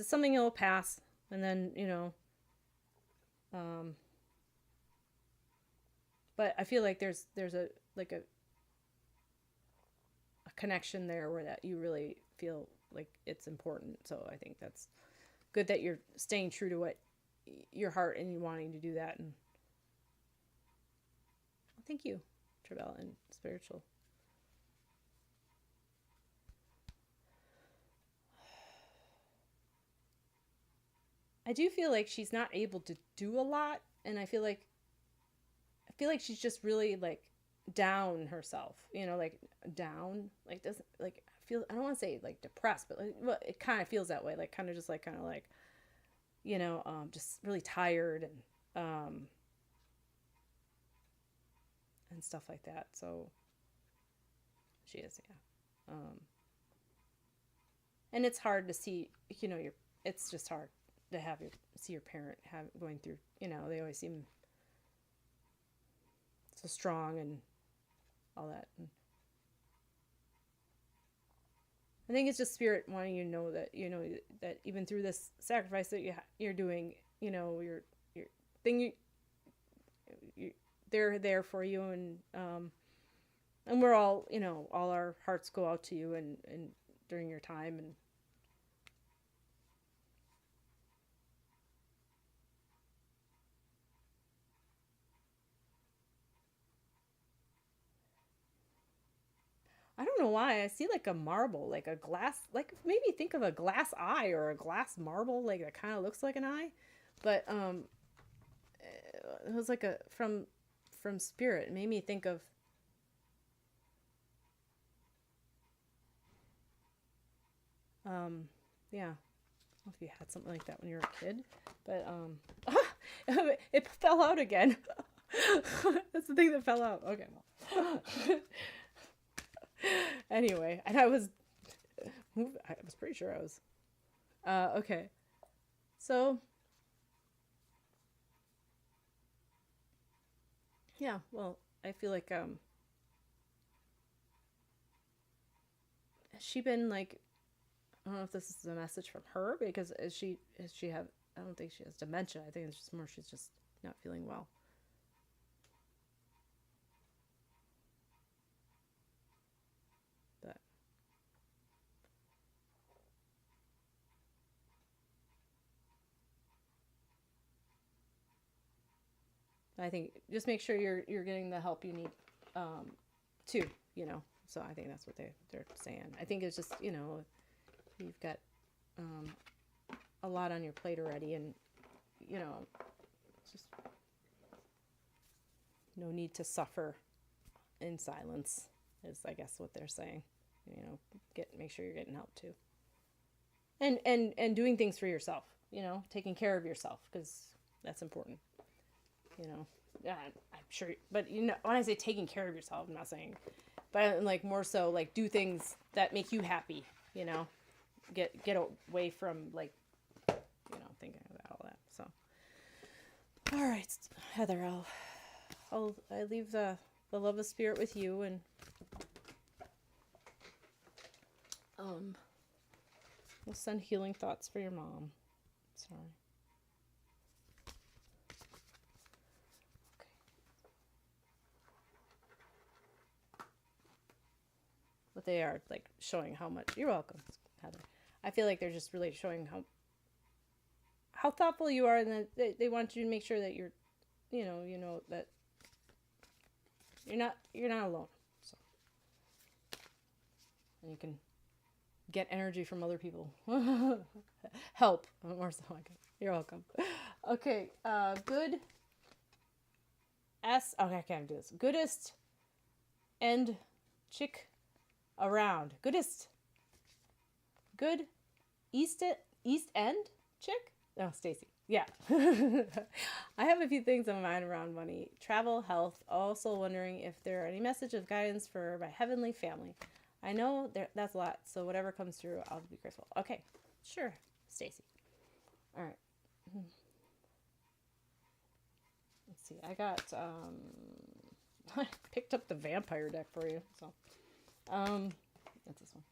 Speaker 1: something that will pass, and then but I feel like there's a connection there where that you really feel like it's important. So I think that's good that you're staying true to what your heart and you wanting to do that. And well, thank you, Trebel and Spiritual. I do feel like she's not able to do a lot, and I feel like she's just really like down herself, like down, like doesn't like feel, I don't want to say like depressed, but like, well, it kind of feels that way, like kind of just like just really tired and stuff like that. So she is, yeah. And it's hard to see, it's just hard to see your parent going through, they always seem so strong and all that. And I think it's just Spirit wanting you to know that, that even through this sacrifice that you're doing, your thing, they're there for you, and we're all, all our hearts go out to you and during your time. And I don't know why I see like a marble, like a glass, like maybe think of a glass eye or a glass marble, like that kind of looks like an eye, but it was like a from Spirit. It made me think of yeah. I don't know if you had something like that when you were a kid, but it fell out again. That's the thing that fell out. Okay. Well. Anyway, and I was pretty sure I was okay. So yeah, well, I feel like has she been like, I don't know if this is a message from her, because has she have, I don't think she has dementia. I think it's just more she's just not feeling well. But I think just make sure you're getting the help you need too, So I think that's what they're saying. I think it's just, you've got a lot on your plate already, and it's just no need to suffer in silence is, I guess, what they're saying. Make sure you're getting help too, and doing things for yourself, taking care of yourself, because that's important. Yeah, I'm sure, but when I say taking care of yourself, I'm not saying, but like more so like do things that make you happy, get away from like, thinking about all that. So, all right, Heather, I leave the love of Spirit with you, and we'll send healing thoughts for your mom. Sorry. But they are like showing how much. You're welcome, Heather. I feel like they're just really showing how thoughtful you are, and that they want you to make sure that you're, you know that you're not alone. So, and you can get energy from other people. Help. More so. You're welcome. Okay. Good. Okay, I can't do this. Goodest end chick around. Goodest. Good East End chick? No, Stacy. Yeah. I have a few things on my mind around money, travel, health. Also wondering if there are any message of guidance for my heavenly family. I know that's a lot, so whatever comes through, I'll be grateful. Okay, sure, Stacy. All right. Let's see. I got I picked up the vampire deck for you, so that's this one.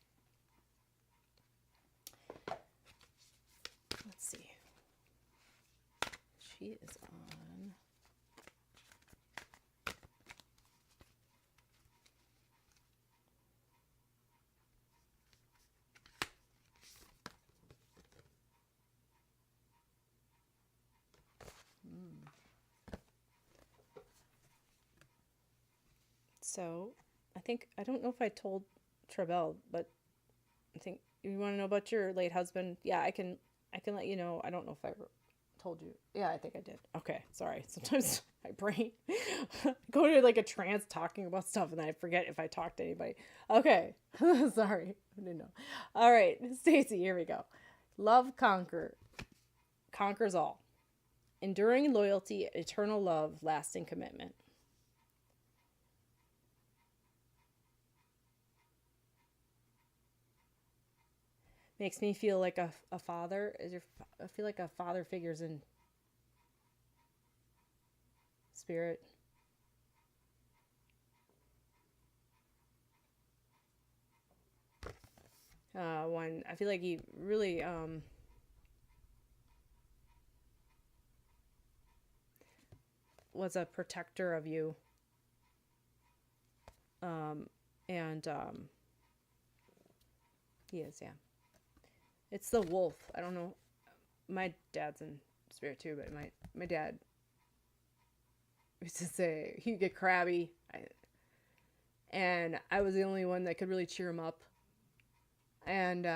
Speaker 1: Let's see. She is on. So, I don't know if I told Trebel, but I think you want to know about your late husband. Yeah, I can let you know. I don't know if I told you. Yeah, I think I did. Okay, sorry. Sometimes my brain go to like a trance talking about stuff, and then I forget if I talk to anybody. Okay, sorry, I didn't know. All right, Stacy, here we go. Love conquers all. Enduring loyalty, eternal love, lasting commitment. Makes me feel like a father. I feel like a father figure's in spirit. One, I feel like he really was a protector of you. And he is, yeah. It's the wolf. I don't know. My dad's in spirit too, but my dad used to say he'd get crabby, and I was the only one that could really cheer him up. And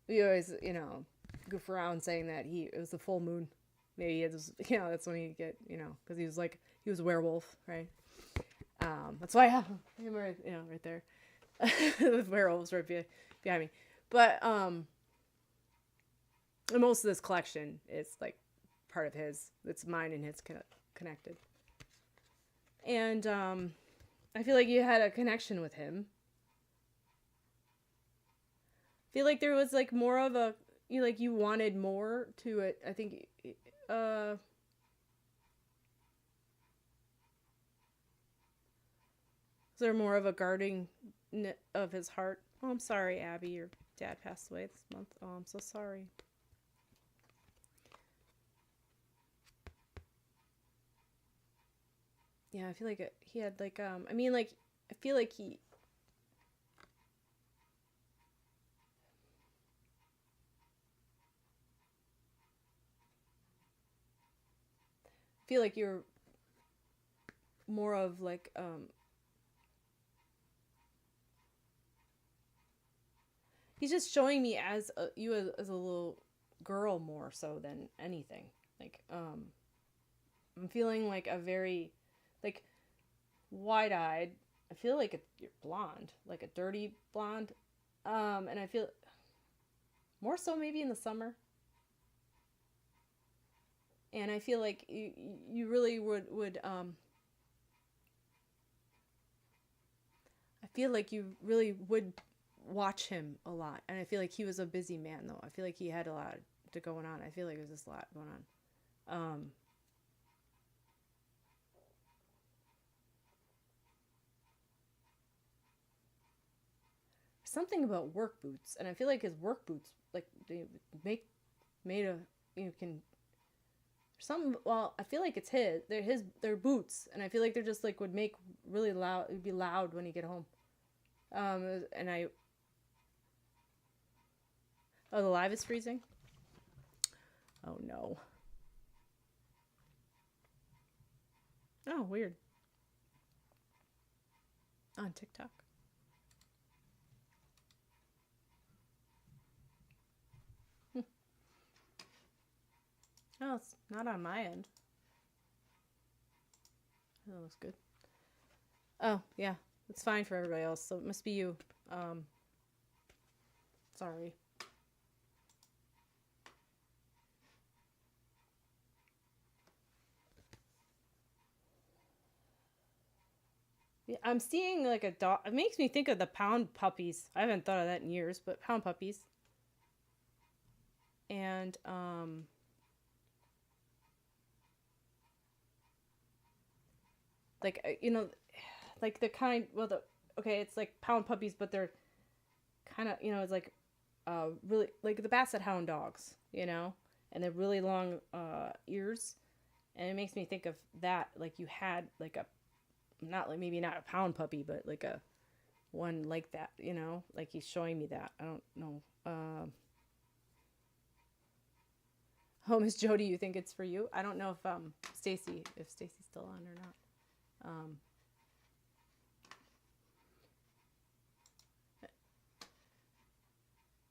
Speaker 1: we always, goof around saying that it was the full moon. Maybe it was, that's when he'd get, because he was a werewolf, right? That's why I have him right, right there. With werewolves right behind me. But most of this collection is like part of his. It's mine and his connected. And I feel like you had a connection with him. I feel like there was like more of a, you wanted more to it. I think is there more of a guarding of his heart? Oh, I'm sorry, Abby, your dad passed away this month. Oh, I'm so sorry. Yeah, I feel like he had like I feel like he feel like you're more of like he's just showing me as you as a little girl more so than anything. Like I'm feeling like a very like wide-eyed. I feel like you're blonde, like a dirty blonde. And I feel more so maybe in the summer. And I feel like you really would I feel like you really would watch him a lot. And I feel like he was a busy man, though. I feel like he had a lot going on. I feel like there was just a lot going on. Something about work boots, and I feel like his work boots, like they made a can Some, well, I feel like it's they're boots, and I feel like they're just like would make really loud. It would be loud when you get home. And oh, the live is freezing. Oh no. Oh, weird. On TikTok. Oh, it's not on my end. That looks good. Oh, yeah. It's fine for everybody else, so it must be you. Sorry. Yeah, I'm seeing like a dog. It makes me think of the pound puppies. I haven't thought of that in years, but pound puppies. And, like, like the kind, well, okay, it's like pound puppies, but they're kind of, it's like, really, like the Basset Hound dogs, and they're really long, ears, and it makes me think of that, like you had, like maybe not a pound puppy, but like a one like that, like he's showing me that. I don't know. Oh, Miss Jody, you think it's for you? I don't know if Stacy's still on or not.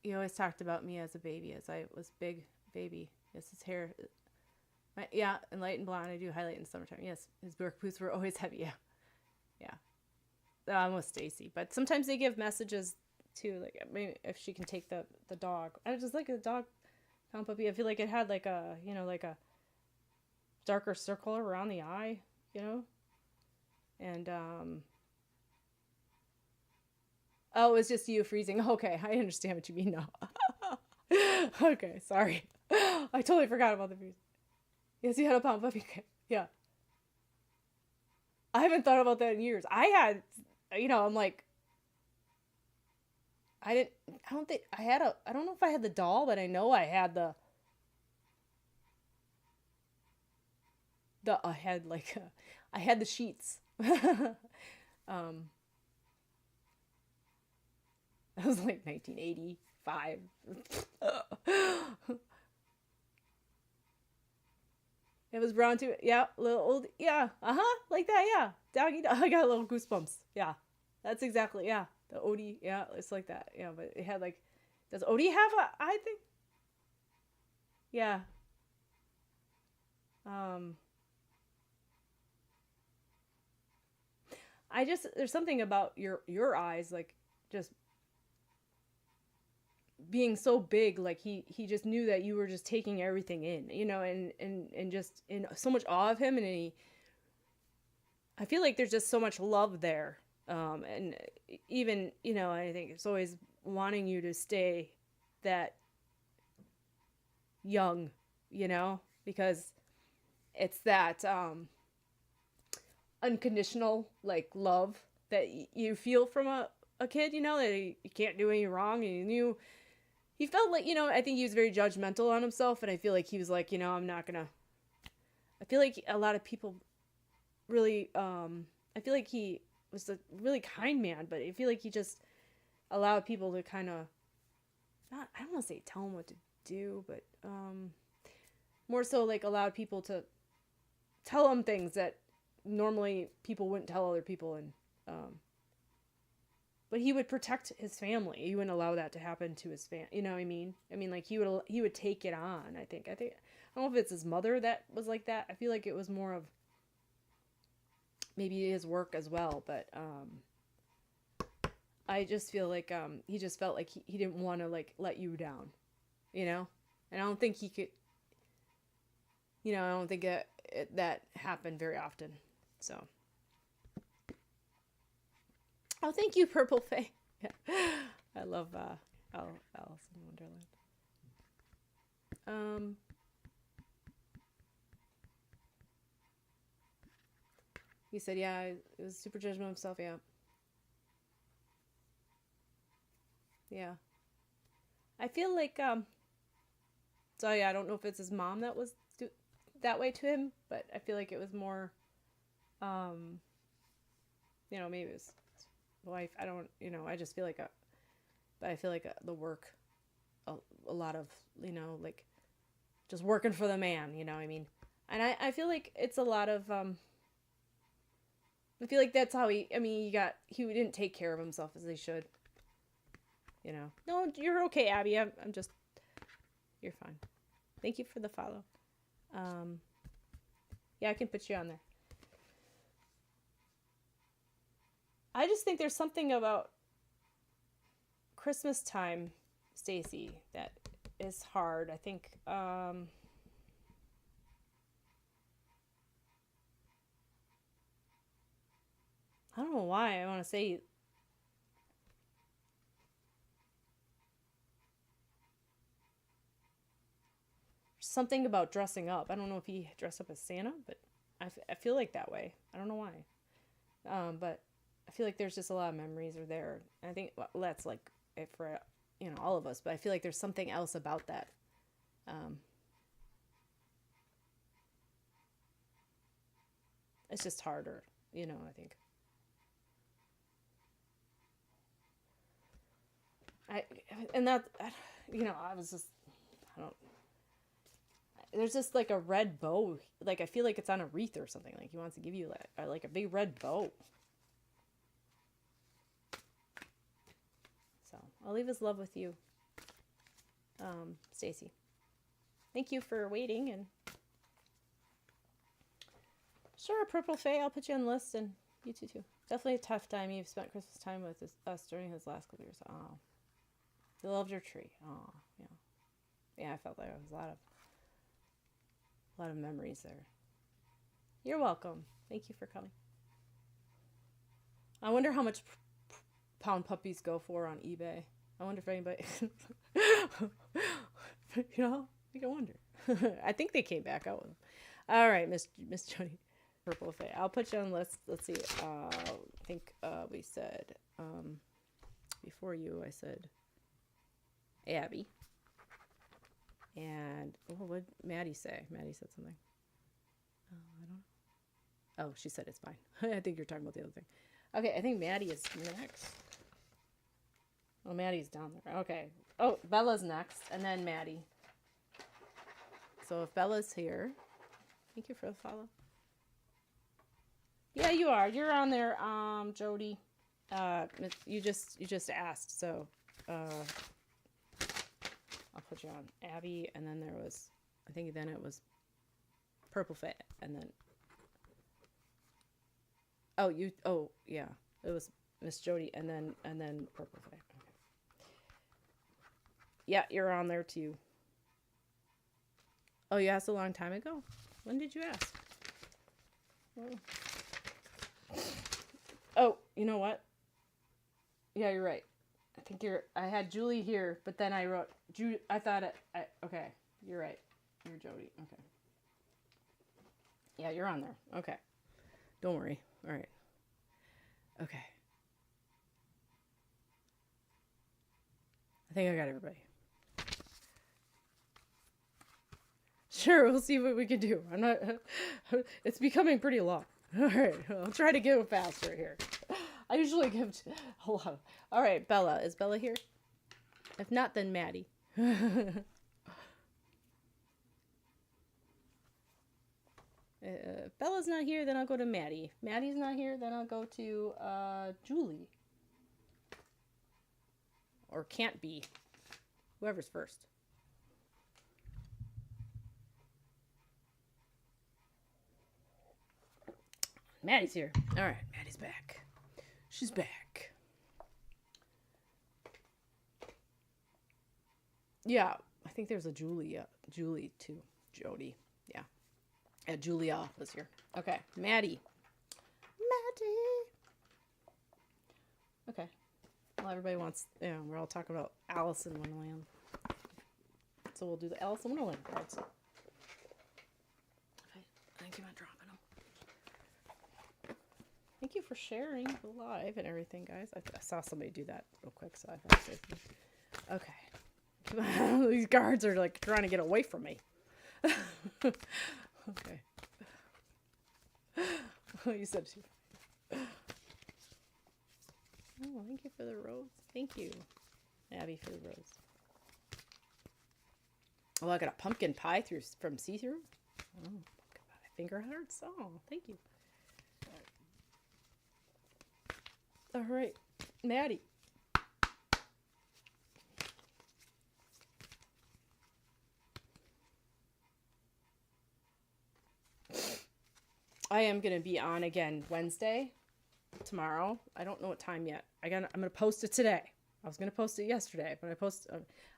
Speaker 1: He always talked about me as a baby, as I was big baby. Yes, his hair, yeah, and light and blonde. I do highlight in summertime. Yes, his work boots were always heavy. Yeah. I'm with Stacy, but sometimes they give messages too, like maybe if she can take the dog. I just like the dog pound puppy. I feel like it had like a like a darker circle around the eye, and oh, it's just you freezing. Okay, I understand what you mean now. Okay, sorry. I totally forgot about the freezing. Yes, you had a pound puppy. Yeah. I haven't thought about that in years. I'm like, I don't know if I had the doll, but I know I had I had the sheets. That was like 1985. It was brown too. Yeah, little old. Yeah, like that. Yeah, doggy. I got little goosebumps. Yeah, that's exactly. Yeah, the Odie. Yeah, it's like that. Yeah, but it had like. Does Odie have a? I think. Yeah. There's something about your eyes, like just being so big, like he just knew that you were just taking everything in, and just in so much awe of him, and I feel like there's just so much love there, and even I think it's always wanting you to stay that young, because it's that unconditional like love that you feel from a kid, that he can't do any wrong, and he felt like, I think he was very judgmental on himself, and I feel like he was like, I'm not gonna. I feel like a lot of people really, I feel like he was a really kind man, but I feel like he just allowed people to kind of, I don't want to say tell him what to do, but more so like allowed people to tell him things that normally people wouldn't tell other people, and but he would protect his family. He wouldn't allow that to happen to his family. You know what I mean? I mean, like he would take it on. I think I don't know if it's his mother that was like that. I feel like it was more of maybe his work as well. But I just feel like he just felt like he didn't want to like let you down, And I don't think he could. I don't think that happened very often. So. Oh, thank you, Purple Faye. Yeah. I love Alice in Wonderland. He said, yeah, it was super judgmental of himself, yeah. Yeah. I feel like, so yeah, I don't know if it's his mom that was that way to him, but I feel like it was more, maybe it was wife. I don't, I just feel like but I feel like the work, a lot of, like just working for the man, what I mean? And I feel like it's a lot of, I feel like that's how he didn't take care of himself as he should, No, you're okay, Abby. I'm just, you're fine. Thank you for the follow. Yeah, I can put you on there. I just think there's something about Christmas time, Stacy, that is hard. I think, I don't know why I want to say something about dressing up. I don't know if he dressed up as Santa, but I feel like that way. I don't know why. But I feel like there's just a lot of memories are there. And I think that's like it for, all of us, but I feel like there's something else about that. It's just harder, I think. I was just, I don't, there's just like a red bow. Like, I feel like it's on a wreath or something. Like, he wants to give you like a big red bow. So, I'll leave his love with you, Stacy. Thank you for waiting. And sure, Purple Fae, I'll put you on the list, and you too. Definitely a tough time. You've spent Christmas time with us during his last couple years. Oh, he loved your tree. Oh, yeah. Yeah, I felt like there was a lot of memories there. You're welcome. Thank you for coming. I wonder how much pound puppies go for on eBay. I wonder if anybody, I wonder. I think they came back out with them. All right, Miss Jody, Purple Fae. I'll put you on the list. Let's see. I think we said before you. I said Abby. And what did Maddie say? Maddie said something. I don't know. Oh, she said it's fine. I think you're talking about the other thing. Okay, I think Maddie is next. Oh, Maddie's down there. Okay. Oh, Bella's next, and then Maddie. So if Bella's here, thank you for the follow. Yeah, you are. You're on there, Jody. You just asked, so I'll put you on Abby, and then there was, I think then it was Purple Fae, and then yeah, it was Miss Jody, and then Purple Fae. Okay. Yeah, you're on there too. Oh, you asked a long time ago? When did you ask? Oh, you know what? Yeah, you're right. I had Julie here, but then I wrote, okay, you're right. You're Jody. Okay. Yeah, you're on there. Okay. Don't worry. All right. Okay. I think I got everybody. Sure, we'll see what we can do. It's becoming pretty long. All right, I'll try to go faster here. I usually give a lot. All right, Bella. Is Bella here? If not, then Maddie. If Bella's not here, then I'll go to Maddie. Maddie's not here, then I'll go to Julie. Or can't be. Whoever's first. Maddie's here. All right, Maddie's back. She's back. Yeah, I think there's a Julie too. Jody. Yeah. Yeah, Julia was here. Okay, Maddie. Okay. Well, everybody wants, we're all talking about Alice in Wonderland. So we'll do the Alice in Wonderland cards. Okay, I think you might dropping them. Thank you for sharing the live and everything, guys. I saw somebody do that real quick, so I thought it was okay. These guards are like trying to get away from me. Okay. Oh, you said 2. Oh, thank you for the rose. Thank you, Abby, for the rose. Oh, I got a pumpkin pie from see-through. Oh, pumpkin pie. Finger hearts. Oh, thank you. All right, Maddie. I am going to be on again Wednesday, tomorrow. I don't know what time yet. I'm going to post it today. I was going to post it yesterday, but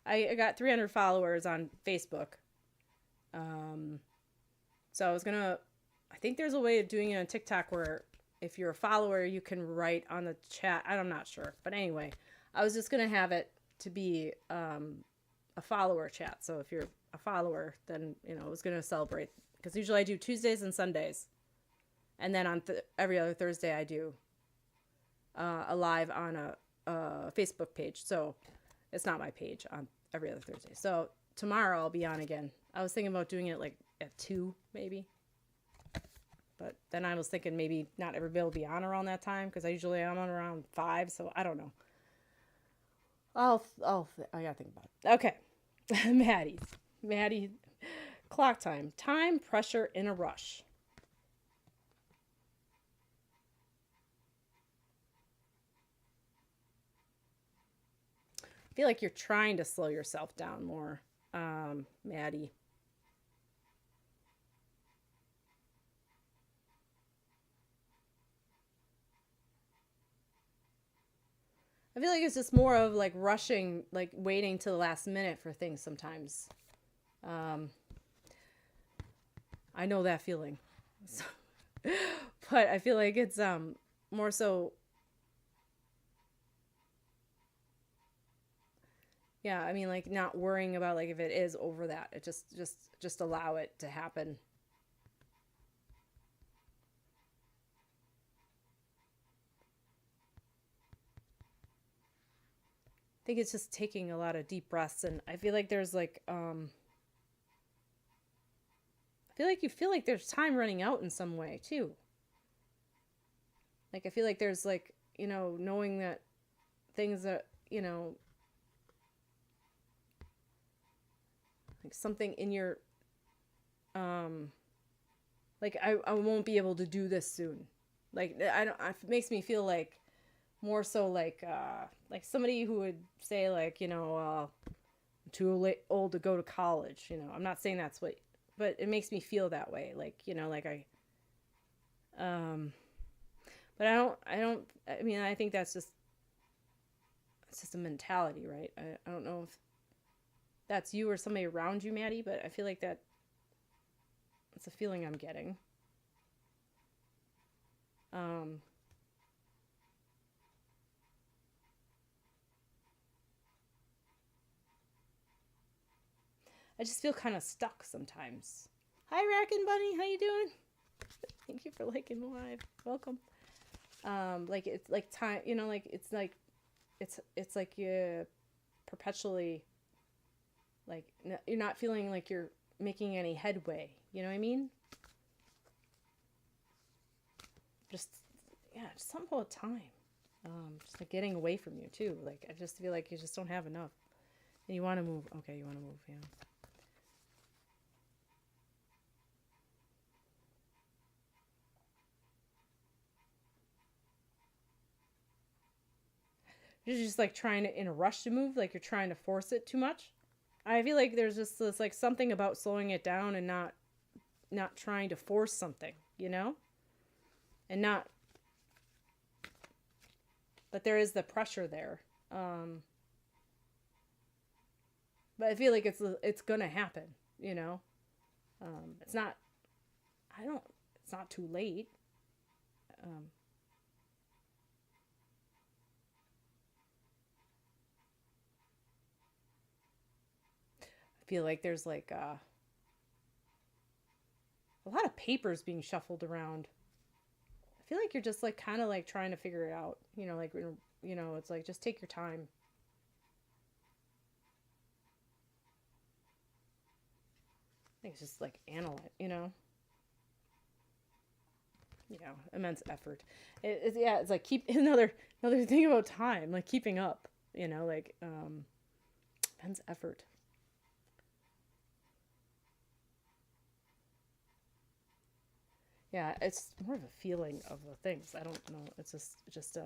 Speaker 1: I got 300 followers on Facebook. So I was going to, I think there's a way of doing it on TikTok where if you're a follower, you can write on the chat. I'm not sure. But anyway, I was just going to have it to be a follower chat. So if you're a follower, then, I was going to celebrate. Because usually I do Tuesdays and Sundays. And then on every other Thursday, I do a live on a Facebook page. So it's not my page on every other Thursday. So tomorrow I'll be on again. I was thinking about doing it like at 2 maybe. But then I was thinking maybe not everybody will be on around that time because I usually am on around 5. So I don't know. I gotta think about it. Okay. Maddie, clock time. Time, pressure, in a rush. I feel like you're trying to slow yourself down more, Maddie. I feel like it's just more of like rushing, like waiting till the last minute for things sometimes. I know that feeling. So, but I feel like it's more so. Yeah, I mean, like not worrying about like if it is over that. It just allow it to happen. I think it's just taking a lot of deep breaths, and I feel like there's like I feel like there's time running out in some way too. Like I feel like there's like, knowing that things that, like something in your like I won't be able to do this soon. Like it makes me feel like more so like somebody who would say like, I'm too old to go to college, I'm not saying that's what, but it makes me feel that way, like, like but I mean, I think that's just a mentality, right? I don't know if that's you or somebody around you, Maddie, but I feel like that's a feeling I'm getting. I just feel kind of stuck sometimes. Hi, Rackin' Bunny. How you doing? Thank you for liking the live. Welcome. Like it's like time, like it's like you perpetually, like you're not feeling like you're making any headway. You know what I mean? Just something about time. Just like getting away from you too. Like I just feel like you just don't have enough, and you want to move. Okay, you want to move. Yeah. You're just like trying to in a rush to move, like you're trying to force it too much. I feel like there's just this like something about slowing it down and not trying to force something, and not. But there is the pressure there. But I feel like it's gonna happen, It's not. It's not too late. I feel like there's like a lot of papers being shuffled around. I feel like you're just like kind of like trying to figure it out, like, it's like just take your time. I think it's just like analyze, immense effort. Yeah, it's like another thing about time, like keeping up, like immense effort. Yeah, it's more of a feeling of the things. I don't know. It's just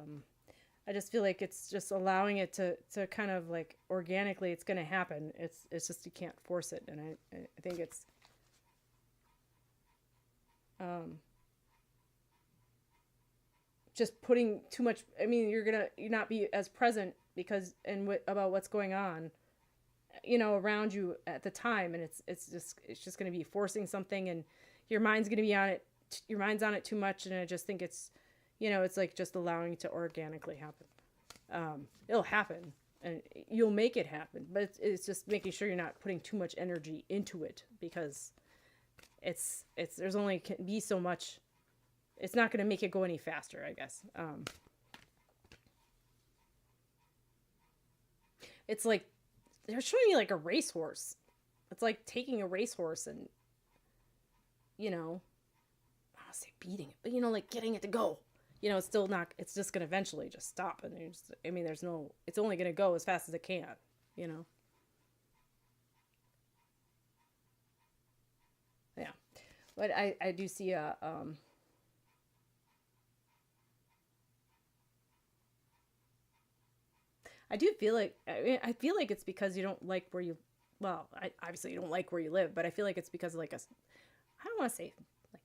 Speaker 1: I just feel like it's just allowing it to kind of like organically it's going to happen. It's just you can't force it, and I think it's just putting too much. I mean, you're not be as present because about what's going on, around you at the time, and it's just going to be forcing something, and your mind's going to be on it. Your mind's on it too much, and I just think it's, it's like just allowing it to organically happen. It'll happen, and you'll make it happen, but it's just making sure you're not putting too much energy into it, because there's only can be so much. It's not going to make it go any faster, I guess. It's like they're showing you like a racehorse. It's like taking a racehorse and, I don't want to say beating it, but like getting it to go. It's still not. It's just going to eventually just stop, and there's no. It's only going to go as fast as it can. Yeah, but I do see a I do feel like I feel like it's because you don't like where you. Well, obviously you don't like where you live, but I feel like it's because of like I don't want to say like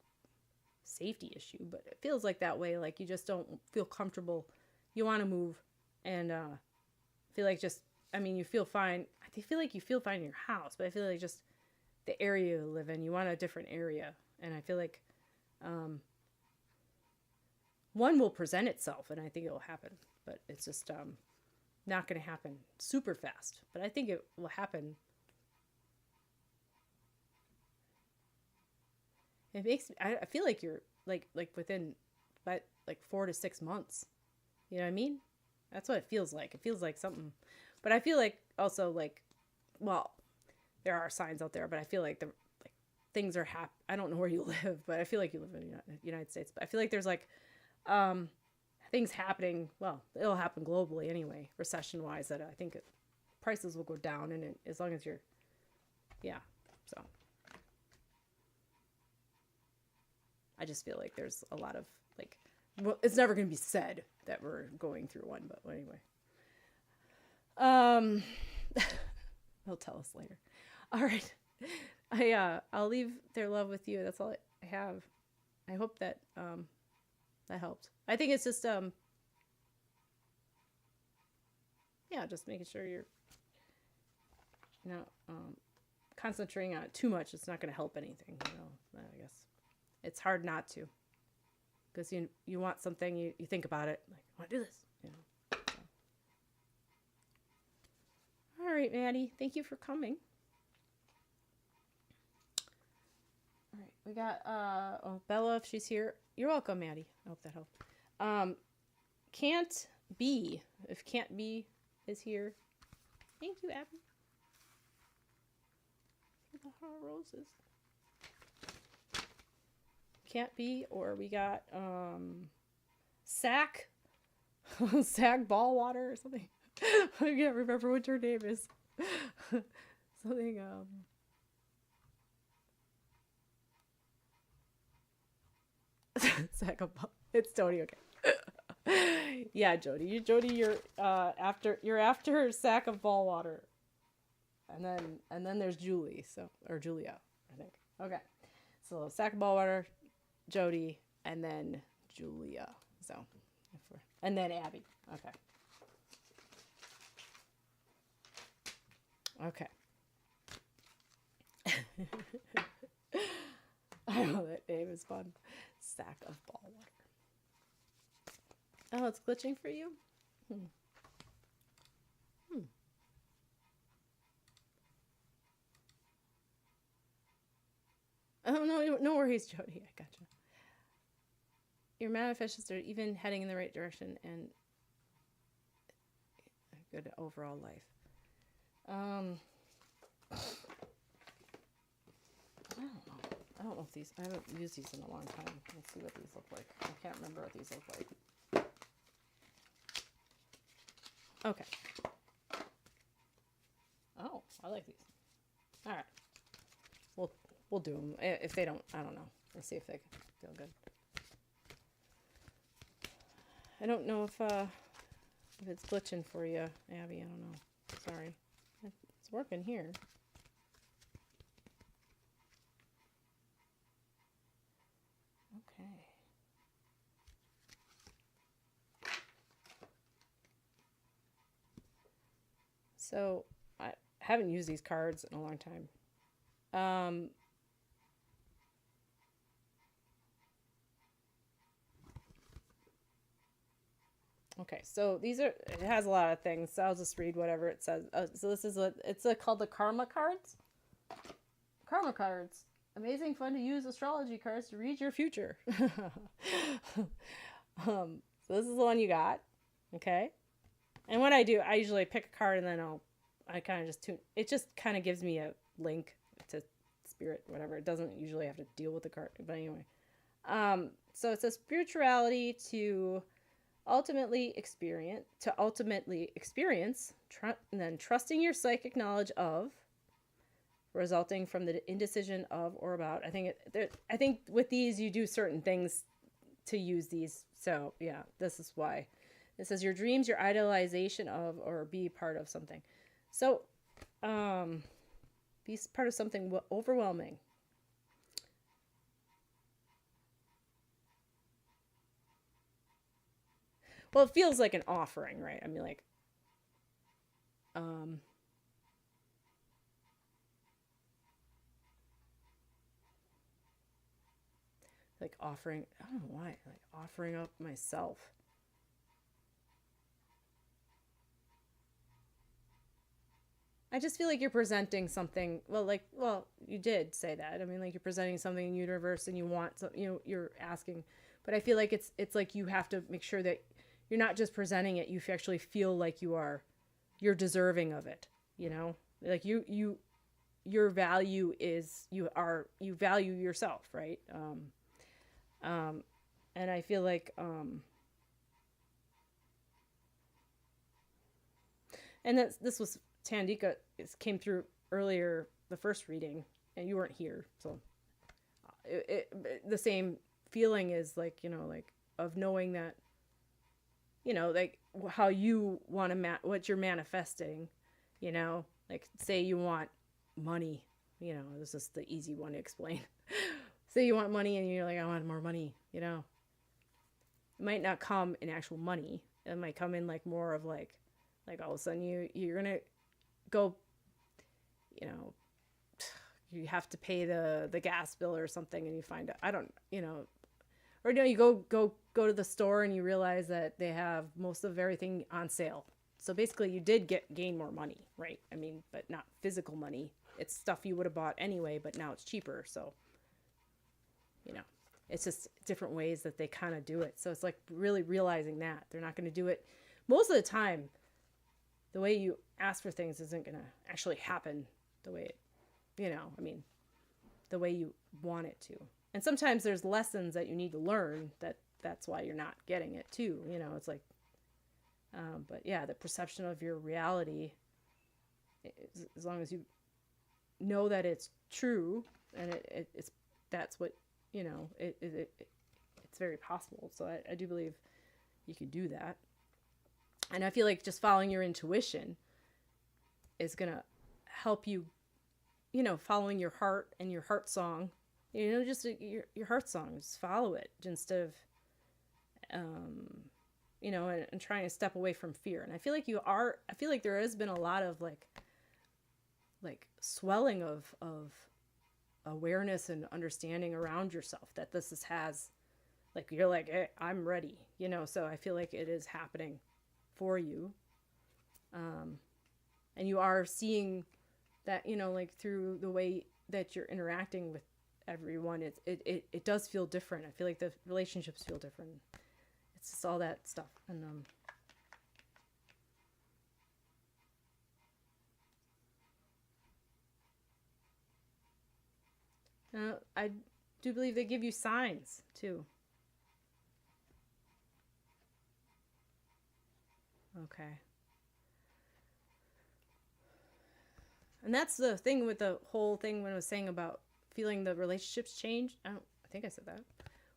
Speaker 1: safety issue, but it feels like that way. Like you just don't feel comfortable. You want to move, and feel like you feel fine. I feel like you feel fine in your house, but I feel like just the area you live in, you want a different area, and I feel like one will present itself, and I think it will happen, but it's just not going to happen super fast, but I think it will happen. It makes I feel like you're like within but like 4 to 6 months. You know what I mean? That's what it feels like. It feels like something, but I feel like also like, well, there are signs out there, but I feel like things are I don't know where you live, but I feel like you live in the United States, but I feel like there's like things happening. Well, it'll happen globally anyway, recession wise, that I think prices will go down, and as long as you're, yeah. So I just feel like there's a lot of like, well, it's never going to be said that we're going through one, but anyway, they'll tell us later. All right. I'll leave their love with you. That's all I have. I hope that that helped. I think it's just yeah, just making sure you're concentrating on it too much. It's not going to help anything. I guess it's hard not to, because you want something, you think about it, like, I want to do this. So. All right, Maddie, thank you for coming. All right, we got Bella, if she's here. You're welcome, Maddie. I hope that helped. Can't Be, if Can't Be is here. Thank you, Abby. For the heart roses. Can't Be, or we got Sack Sack Ball Water or something. I can't remember what her name is. Something Sack of Ball. It's Jody, okay. Yeah, Jody, you're after Sack of Ball Water. And then there's Julie, or Julia, I think. Okay. So Sack of Ball Water, Jody, and then Julia. So, and then Abby. Okay. Okay. I know that name is fun. Sack of Ball Water. Oh, it's glitching for you? Oh, no worries, Jody. I gotcha. Your manifestations are even heading in the right direction, and a good overall life. I don't know. I don't know if these, I haven't used these in a long time. Let's see what these look like. I can't remember what these look like. Okay. Oh, I like these. All right. We'll do them. If they don't, I don't know. Let's see if they feel good. I don't know if it's glitching for you, Abby. I don't know. Sorry. It's working here. Okay. So I haven't used these cards in a long time. Okay, so these are, it has a lot of things, so I'll just read whatever it says. So this is what, it's called the Karma cards. Karma cards. Amazing fun to use astrology cards to read your future. So this is the one you got, okay? And what I do, I usually pick a card and then I kind of just tune. It just kind of gives me a link to spirit, whatever. It doesn't usually have to deal with the card, but anyway. So it says spirituality to ultimately experience, and then trusting your psychic knowledge of, resulting from the indecision of or about. I think with these you do certain things to use these. So yeah, this is why. It says your dreams, your idealization of, or be part of something. So, be part of something overwhelming. Well, it feels like an offering, right? I mean, like, like offering, I don't know why, like offering up myself. I just feel like you're presenting something. Well, you did say that. I mean, like you're presenting something in the universe, and you want, you're asking. But I feel like it's like you have to make sure that you're not just presenting it. You actually feel like you're deserving of it. You know, like your value is you value yourself, right? And I feel like and this was. Tandika came through earlier, the first reading, and you weren't here, so the same feeling is like, like of knowing that, like how you want to what you're manifesting, like say you want money, this is the easy one to explain. Say you want money and you're like, I want more money, it might not come in actual money. It might come in like more of like all of a sudden you're gonna go, you have to pay the gas bill or something, and you find out, I don't, or no, you go to the store and you realize that they have most of everything on sale. So basically you did gain more money, right? I mean, but not physical money. It's stuff you would have bought anyway, but now it's cheaper. So, it's just different ways that they kind of do it. So it's like really realizing that they're not going to do it most of the time. The way you ask for things isn't going to actually happen the way it, the way you want it to. And sometimes there's lessons that you need to learn that's why you're not getting it too. It's like, but yeah, the perception of your reality, as long as you know that it's true and it's, that's what, it's very possible. So I do believe you can do that. And I feel like just following your intuition is going to help you, following your heart and your heart song, just your heart song, just follow it instead of, and trying to step away from fear. And I feel like there has been a lot of like swelling of awareness and understanding around yourself that this has, like, you're like, hey, I'm ready, so I feel like it is happening for you, and you are seeing that, like through the way that you're interacting with everyone, it does feel different. I feel like the relationships feel different. It's just all that stuff. And do believe they give you signs too. Okay. And that's the thing with the whole thing when I was saying about feeling the relationships change. I think I said that.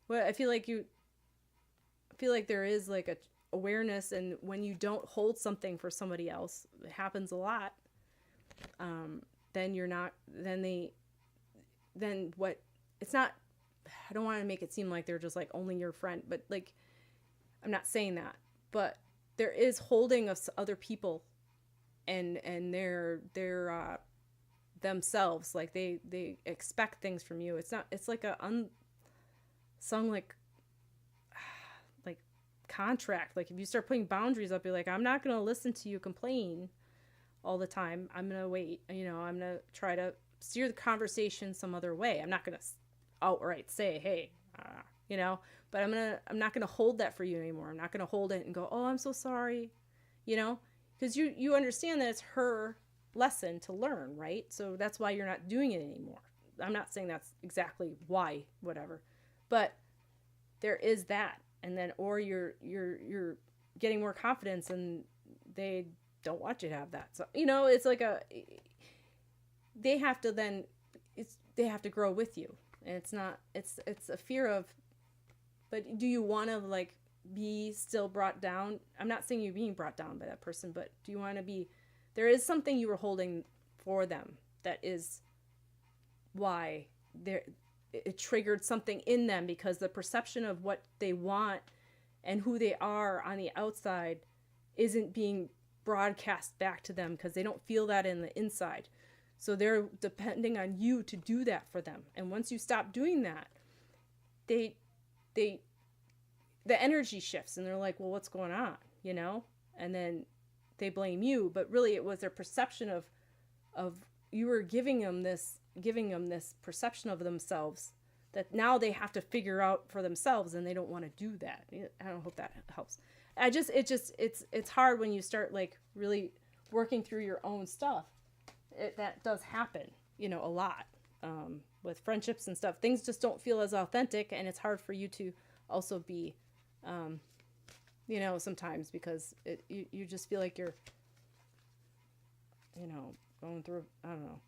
Speaker 1: Well, I feel like there is like a awareness, and when you don't hold something for somebody else, it happens a lot. Then you're not. Then what? It's not. I don't want to make it seem like they're just like only your friend, but like, I'm not saying that. But there is holding of other people, and they're themselves, like they expect things from you. It's not. It's like a unsung like contract. Like if you start putting boundaries up, you're like, I'm not going to listen to you complain all the time. I'm going to wait. I'm going to try to steer the conversation some other way. I'm not going to outright say, hey, but I'm not going to hold that for you anymore. I'm not going to hold it and go, oh, I'm so sorry, because you understand that it's her lesson to learn, right? So that's why you're not doing it anymore. I'm not saying that's exactly why, whatever, but there is that. And then, or you're getting more confidence, and they don't want you to have that. So it's like they have to grow with you, and it's a fear of. But do you want to like be still brought down? I'm not saying you're being brought down by that person, but do you want to be? There is something you were holding for them that is why it triggered something in them, because the perception of what they want and who they are on the outside isn't being broadcast back to them, because they don't feel that in the inside. So they're depending on you to do that for them. And once you stop doing that, the energy shifts, and they're like, well, what's going on? And then they blame you, but really it was their perception of you were giving them this perception of themselves that now they have to figure out for themselves, and they don't want to do that. I don't hope that helps. It's hard when you start like really working through your own stuff. That does happen, a lot with friendships and stuff. Things just don't feel as authentic, and it's hard for you to also be, sometimes, because you just feel like you're, going through, I don't know.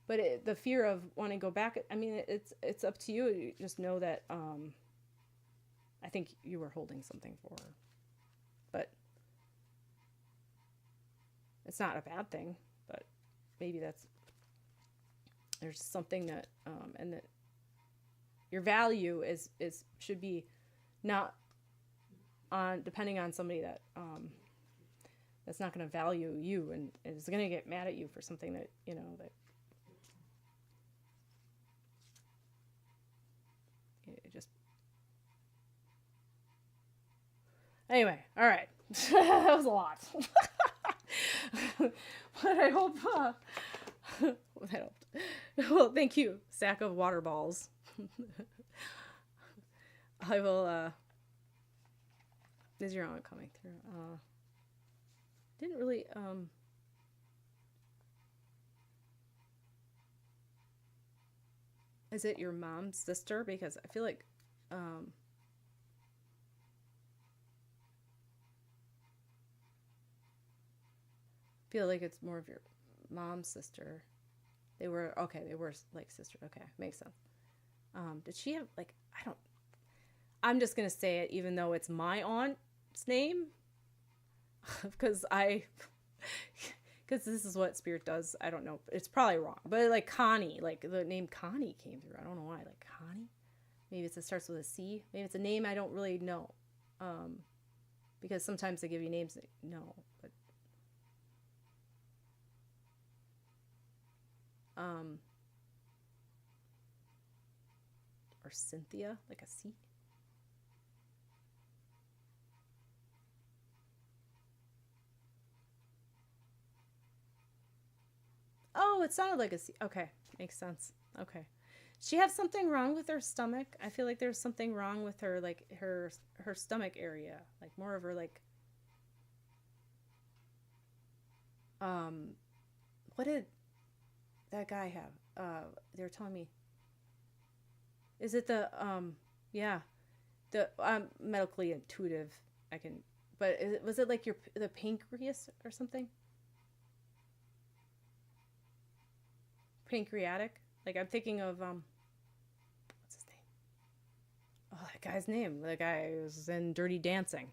Speaker 1: But the fear of wanting to go back, I mean, it's up to you. You just know that I think you were holding something for her. But it's not a bad thing. But maybe there's something that, and that your value should be not depending on somebody that that's not going to value you, and is going to get mad at you for something that, that it just. Anyway, all right. That was a lot. But I hope that helped. Well, thank you, sack of water balls. I will is your aunt coming through? Didn't really is it your mom's sister? Because I feel like it's more of your mom's sister. They were like sister. Okay, makes sense. Did she have like, I'm just gonna say it even though it's my aunt's name, because this is what spirit does. I don't know. It's probably wrong, but like Connie, like the name Connie came through. I don't know why. Like Connie, maybe it starts with a C. Maybe it's a name I don't really know, because sometimes they give you names that no, but or Cynthia, like a C. Oh, it sounded like a C. Okay, makes sense. Okay. She have something wrong with her stomach? I feel like there's something wrong with her, like her stomach area, like more of her like what did that guy have? They were telling me. Is it the yeah, the medically intuitive? I can, but was it like the pancreas or something? Pancreatic? Like I'm thinking of what's his name? Oh, that guy's name. The guy who was in Dirty Dancing.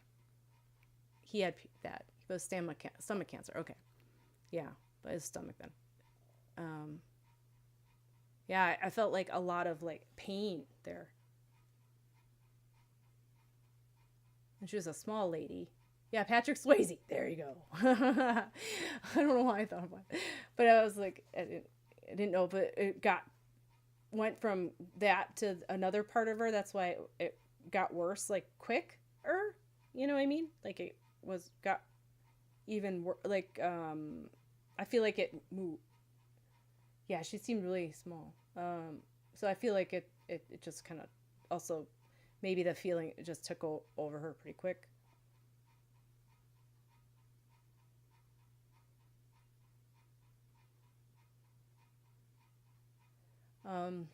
Speaker 1: He had that. He was stomach cancer. Okay, yeah, but his stomach then. Um, yeah, I felt like a lot of like pain there. And she was a small lady. Yeah, Patrick Swayze. There you go. I don't know why I thought about it, but I was like, I didn't know, but it went from that to another part of her. That's why it got worse, like quicker. You know what I mean? Like it got even worse. Like I feel like it moved. Yeah, she seemed really small. So I feel like it just kind of also maybe the feeling just took over her pretty quick. Um,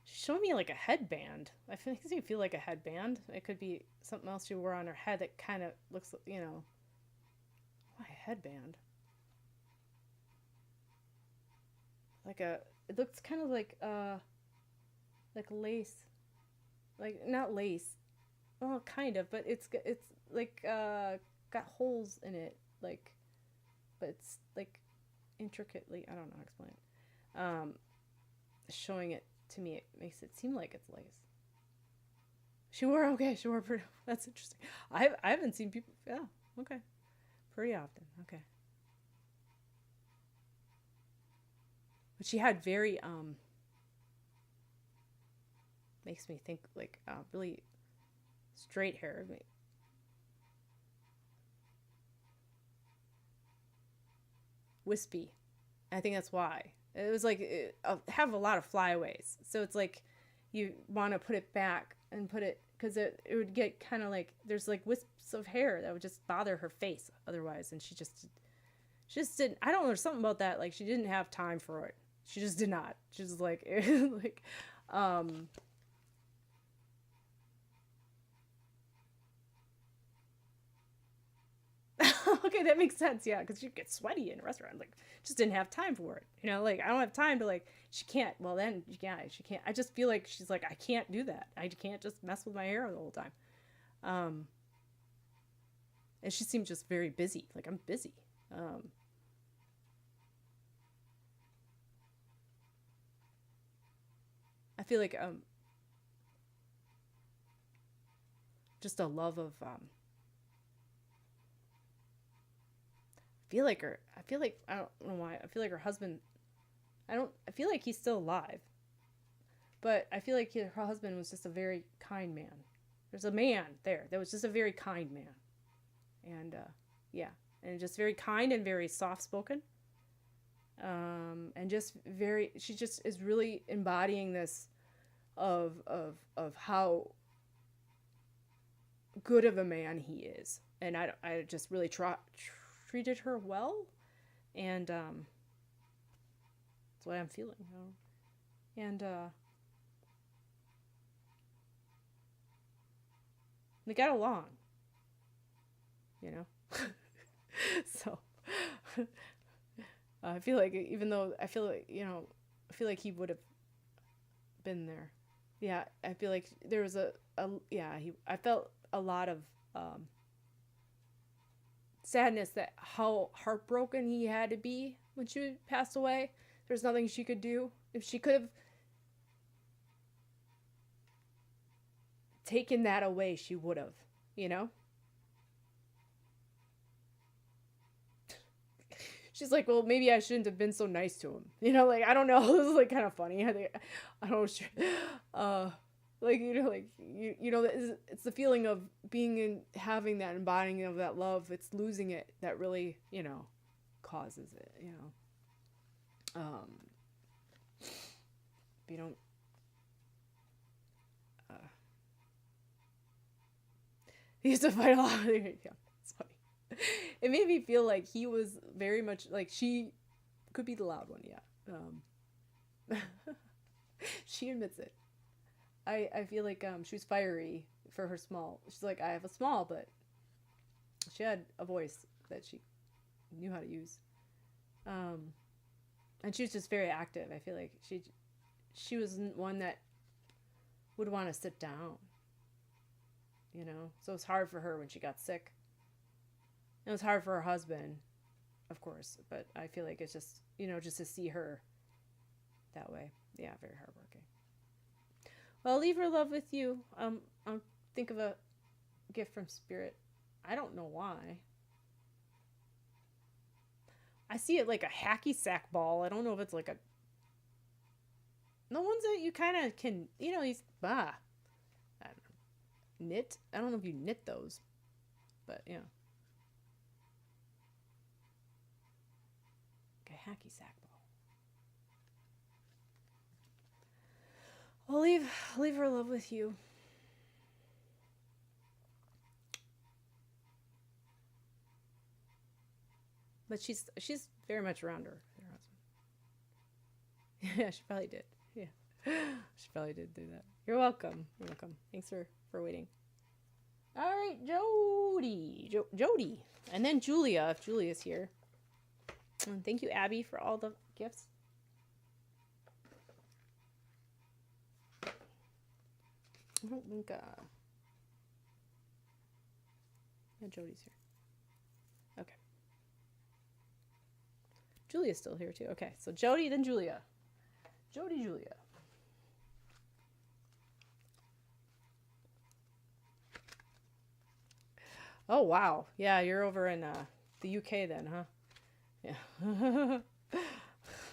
Speaker 1: she showed me like a headband. I feel like a headband. It could be something else she wore on her head that kind of looks, why a headband? It looks kind of like lace, like not lace. Well, kind of, but it's like got holes in it, like, but it's like intricately. I don't know how to explain it. Showing it to me, it makes it seem like it's lace. She wore pretty. That's interesting. I haven't seen people. Yeah, okay, pretty often. Okay, but she had very makes me think like really straight hair. Wispy. I think that's why. It was like have a lot of flyaways. So it's like you want to put it back and put it because it would get kind of like there's like wisps of hair that would just bother her face otherwise, and she just didn't. I don't know. There's something about that. Like she didn't have time for it. She just did not. She was like like um okay, that makes sense. Yeah, because you get sweaty in a restaurant. Like, just didn't have time for it. Like I don't have time to like. She can't. Well, then yeah, she can't. I just feel like she's like I can't do that. I can't just mess with my hair the whole time. Um, and she seemed just very busy. Like I'm busy. Um, I feel like just a love of feel like her. I feel like I don't know why. I feel like her husband. I don't. I feel like he's still alive, but I feel like her husband was just a very kind man. There's a man there that was just a very kind man, and yeah, and just very kind and very soft spoken, and just very. She just is really embodying this of how good of a man he is, and I just really treated her well, and that's what I'm feeling. And they got along, you know. So I feel like even though I feel like I feel like he would have been there. Yeah, I feel like there was a yeah. I felt a lot of sadness that how heartbroken he had to be when she passed away. There's nothing she could do. If she could have taken that away, she would have, you know? She's like, well, maybe I shouldn't have been so nice to him. Like, I don't know. This is like kind of funny. I don't know. Like, like, it's the feeling of being in, having that embodying of that love. It's losing it that really, causes it, if you don't, He used to fight a lot. Yeah, it's funny. It made me feel like he was very much like she could be the loud one. Yeah. She admits it. I feel like she was fiery for her small. She's like, I have a small, but she had a voice that she knew how to use. And she was just very active. I feel like she wasn't one that would want to sit down. You know? So it was hard for her when she got sick. It was hard for her husband, of course, but I feel like it's just, you know, just to see her that way. Yeah, very hardworking. Well, I'll leave her love with you. I'll think of a gift from Spirit. I don't know why. I see it like a hacky sack ball. I don't know if it's like a... The ones that you kind of can, you know, these... I don't know. Knit? I don't know if you knit those. But, yeah. Like a hacky sack ball. I'll leave her love with you. But she's very much around her husband. Yeah, she probably did. Yeah. She probably did do that. You're welcome. You're welcome. Thanks for waiting. All right, Jody. And then Julia, if Julia's here. And thank you, Abby, for all the gifts. I don't think yeah, Jody's here. Okay. Julia's still here too. Okay, so Jody, then Julia. Julia. Oh, wow. Yeah, you're over in the UK then, huh? Yeah.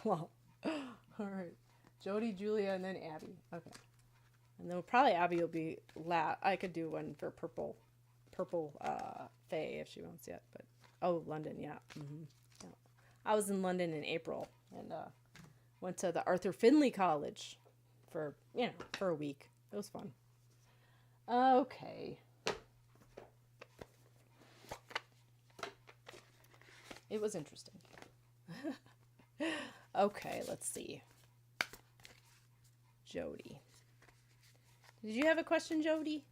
Speaker 1: Well, all right. Jody, Julia, and then Abby. Okay. And then probably Abby will be I could do one for purple Faye if she wants yet. But oh, London, yeah. Mm-hmm. Yeah. I was in London in April and went to the Arthur Findlay College for a week. It was fun. Okay. It was interesting. Okay, let's see. Jody. Did you have a question, Jody?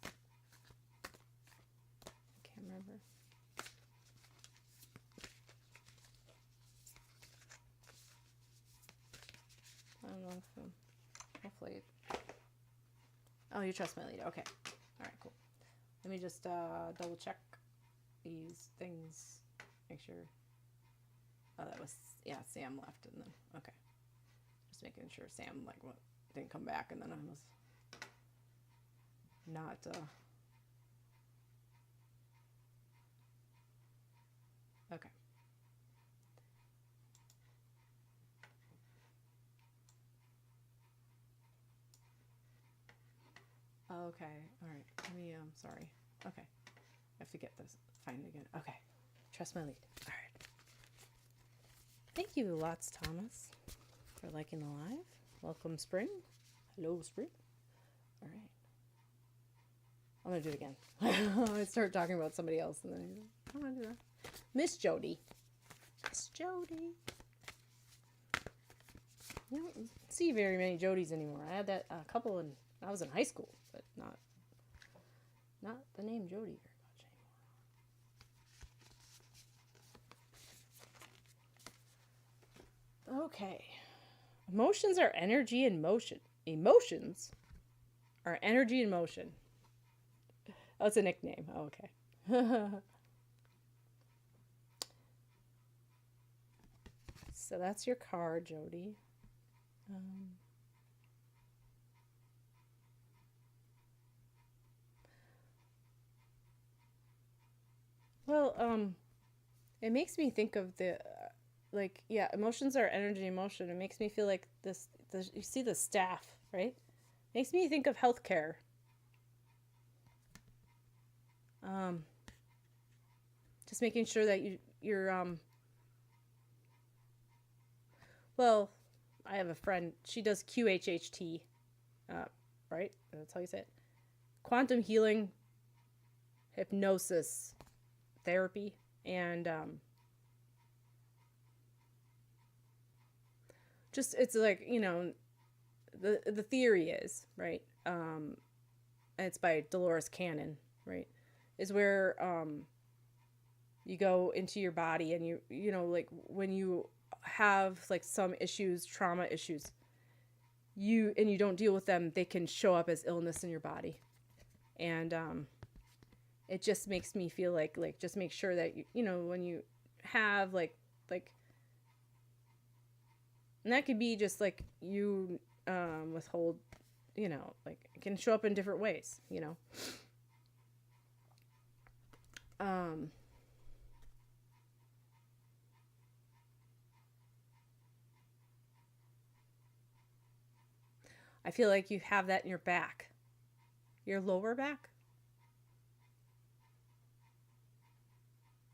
Speaker 1: I can't remember. I don't know if hopefully. Oh, you trust my lead. Okay. All right, cool. Let me just double check these things. Make sure. Oh, that was, yeah, Sam left and then, okay. Just making sure Sam, didn't come back and then I was not, okay. Okay, all right. Let me, sorry. Okay. I have to get this, find it again. Okay. Trust my lead. All right. Thank you lots, Thomas, for liking the live. Welcome, Spring. Hello, Spring. All right. I'm going to do it again. I start talking about somebody else and then I'm going to do that. Miss Jody. Miss Jody. You don't see very many Jodys anymore. I had that a couple when I was in high school, but not the name Jody very much anymore. Okay. Emotions are energy in motion. Emotions are energy in motion. Oh, it's a nickname. Oh, okay. So that's your card, Jody. Well, it makes me think of the, emotions are energy in motion. It makes me feel like you see the staff, right? Makes me think of healthcare. Just making sure that you're, well, I have a friend, she does QHHT, right? That's how you say it. Quantum healing, hypnosis, therapy, and just it's like, you know, the theory is, right? And it's by Dolores Cannon, right? Is where you go into your body and you know, like when you have like some issues, trauma issues, you don't deal with them, they can show up as illness in your body. And it just makes me feel like just make sure that you know, when you have like and that could be just like you withhold, you know, like it can show up in different ways, you know. I feel like you have that in your back, your lower back.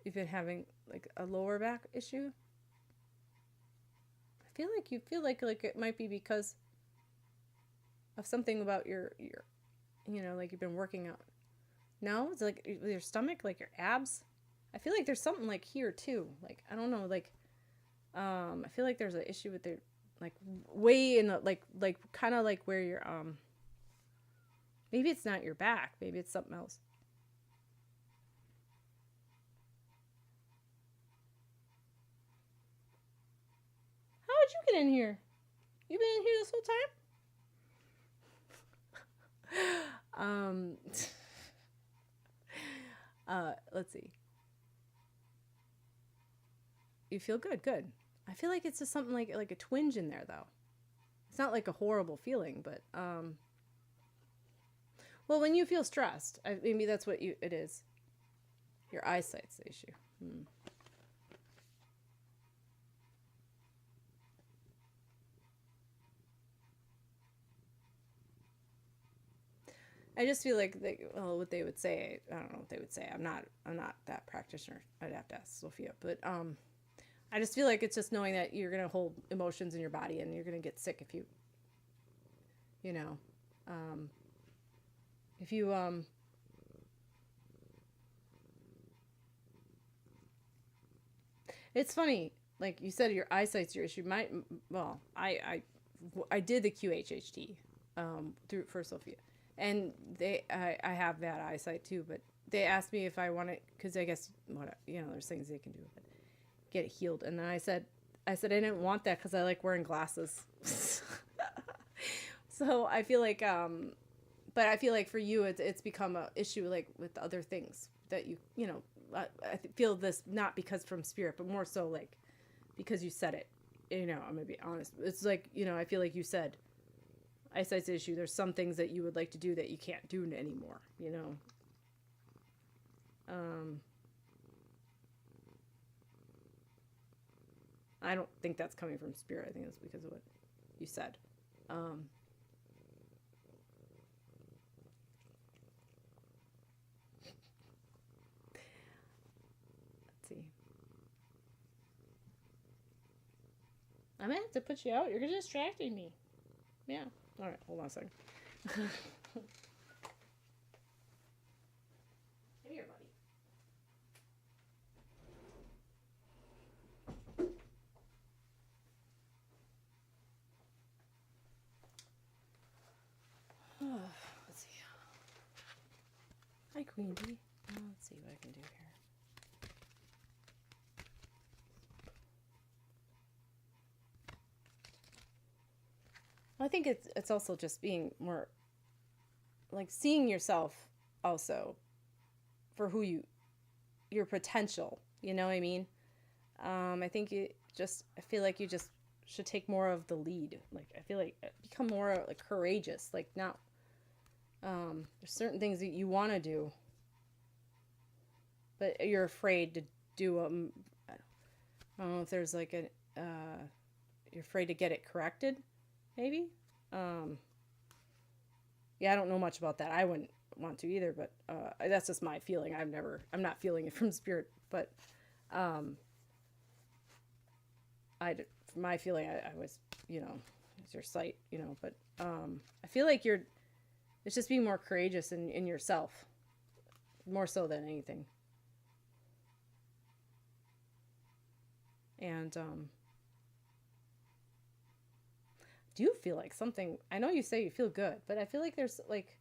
Speaker 1: You've been having like a lower back issue. I feel like you feel like it might be because of something about your you know, like you've been working out. No, it's like your stomach, like your abs. I feel like there's something like here too. Like I don't know, like I feel like there's an issue with the like way in the like kind of like where you're maybe it's not your back, maybe it's something else. How did you get in here? You've been in here this whole time? Let's see. You feel good, good. I feel like it's just something like a twinge in there though. It's not like a horrible feeling, but well, when you feel stressed, maybe that's what it is. Your eyesight's the issue. I just feel like well, what they would say, I don't know what they would say. I'm not that practitioner. I'd have to ask Sophia, but I just feel like it's just knowing that you're gonna hold emotions in your body and you're gonna get sick if you know, if you It's funny, like you said, your eyesight's your issue. Well, I did the QHHT through for Sophia, and I have bad eyesight too. But they asked me if I want it because I guess you know, there's things they can do with it, get it healed. And then I said I didn't want that because I like wearing glasses. So I feel like but I feel like for you it's become a issue like with other things that you know. I feel this not because from spirit, but more so like because you said it. You know, I'm gonna be honest. It's like, you know, I feel like you said eyesight's issue. There's some things that you would like to do that you can't do anymore. You know. I don't think that's coming from spirit. I think it's because of what you said. Let's see. I'm gonna have to put you out. You're distracting me. Yeah. All right. Hold on a second. Come here, buddy. Let's see. Hi, Queen Bee. Let's see what I can do here. I think it's also just being more like seeing yourself also for who your potential. You know what I mean? I think I feel like you just should take more of the lead. Like I feel like become more like courageous. Like not there's certain things that you want to do, but you're afraid to do them. I don't know if there's like you're afraid to get it corrected, maybe. Yeah, I don't know much about that. I wouldn't want to either, but that's just my feeling. I'm not feeling it from spirit, but my feeling, I was, you know, with your sight, you know, but I feel like it's just being more courageous in yourself, more so than anything. And do you feel like something, I know you say you feel good, but I feel like there's like,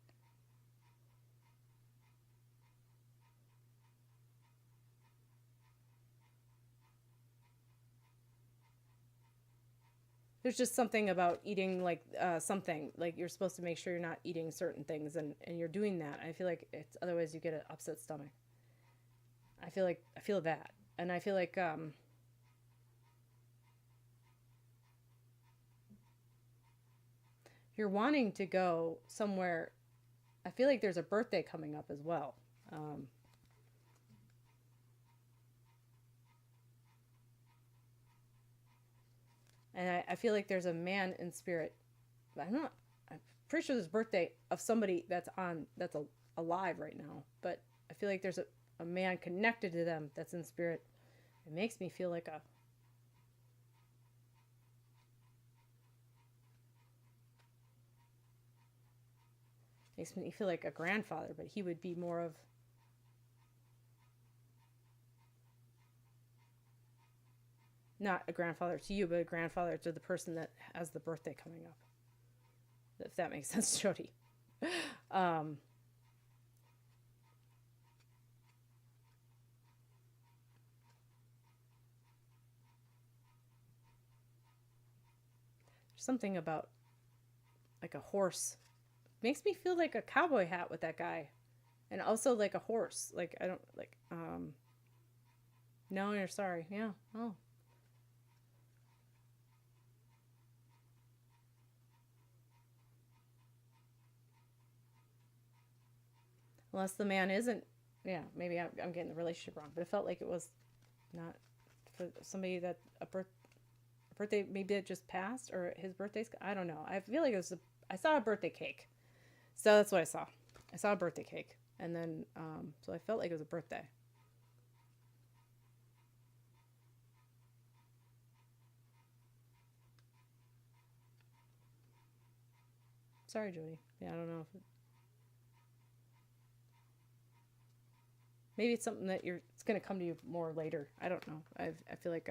Speaker 1: there's just something about eating like something, like you're supposed to make sure you're not eating certain things, and you're doing that. I feel like it's, otherwise you get an upset stomach. I feel that. And I feel like you're wanting to go somewhere. I feel like there's a birthday coming up as well. And I feel like there's a man in spirit. I'm pretty sure there's a birthday of somebody that's alive right now. But I feel like there's a man connected to them that's in spirit. It makes me feel like makes me feel like a grandfather, but he would be more of, not a grandfather to you, but a grandfather to the person that has the birthday coming up. If that makes sense, Jody. There's something about like a horse. Makes me feel like a cowboy hat with that guy. And also like a horse. Like, I don't, like, no, you're sorry. Yeah. Oh. Unless the man isn't, yeah, maybe I'm getting the relationship wrong, but it felt like it was not for somebody that a birthday, maybe it just passed, or his birthday's, I don't know. I feel like I saw a birthday cake. So that's what I saw. I saw a birthday cake. And then, so I felt like it was a birthday. Sorry, Jody. Yeah, I don't know if maybe it's something that it's going to come to you more later. I don't know. I feel like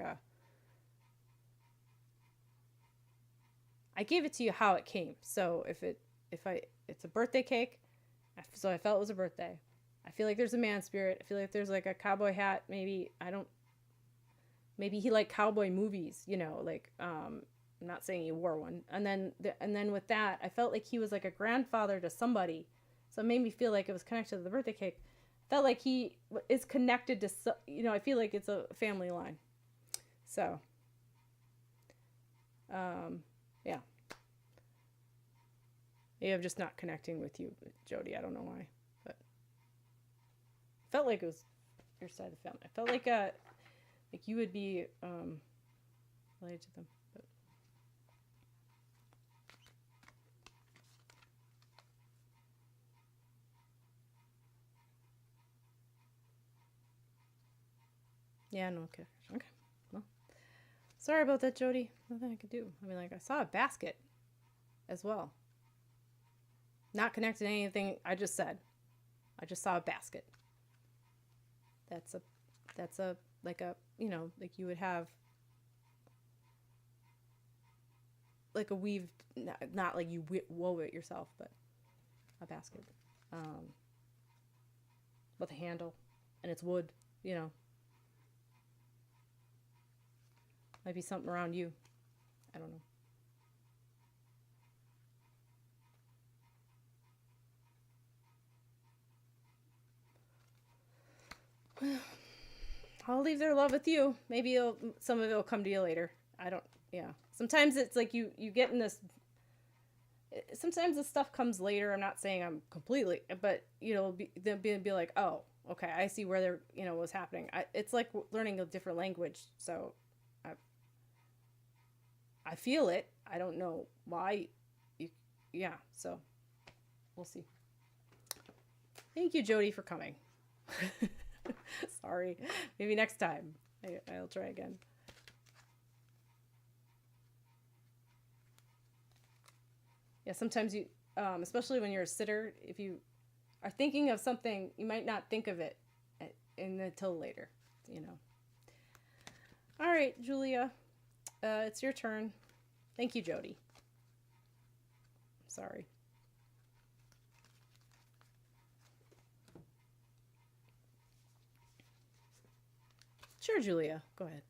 Speaker 1: I gave it to you how it came. So it's a birthday cake, so I felt it was a birthday. I feel like there's a man spirit. I feel like there's like a cowboy hat. Maybe maybe he liked cowboy movies, you know, like I'm not saying he wore one. And then with that, I felt like he was like a grandfather to somebody. So it made me feel like it was connected to the birthday cake. Felt like he is connected to, you know, I feel like it's a family line. So, yeah. Maybe I'm just not connecting with you, Jody. I don't know why, but felt like it was your side of the family. I felt like you would be related to them. But yeah, no, okay. Well, sorry about that, Jody. Nothing I could do. I mean, like, I saw a basket as well. Not connected to anything I just said. I just saw a basket. That's a like a, you know, like you would have like a weaved, not like you wove it yourself, but a basket. With a handle, and it's wood, you know. Might be something around you. I don't know. I'll leave their love with you. Maybe some of it will come to you later. I don't, yeah. Sometimes it's like you get in this, sometimes the stuff comes later. I'm not saying I'm completely, but, you know, be like, oh, okay, I see where you know, what's happening. It's like learning a different language. So I feel it. I don't know why. Yeah, so we'll see. Thank you, Jody, for coming. Sorry. Maybe next time. I'll try again. Yeah, sometimes you, especially when you're a sitter, if you are thinking of something, you might not think of it until later, you know. All right, Julia, it's your turn. Thank you, Jody. Sorry. Sure, Julia, go ahead.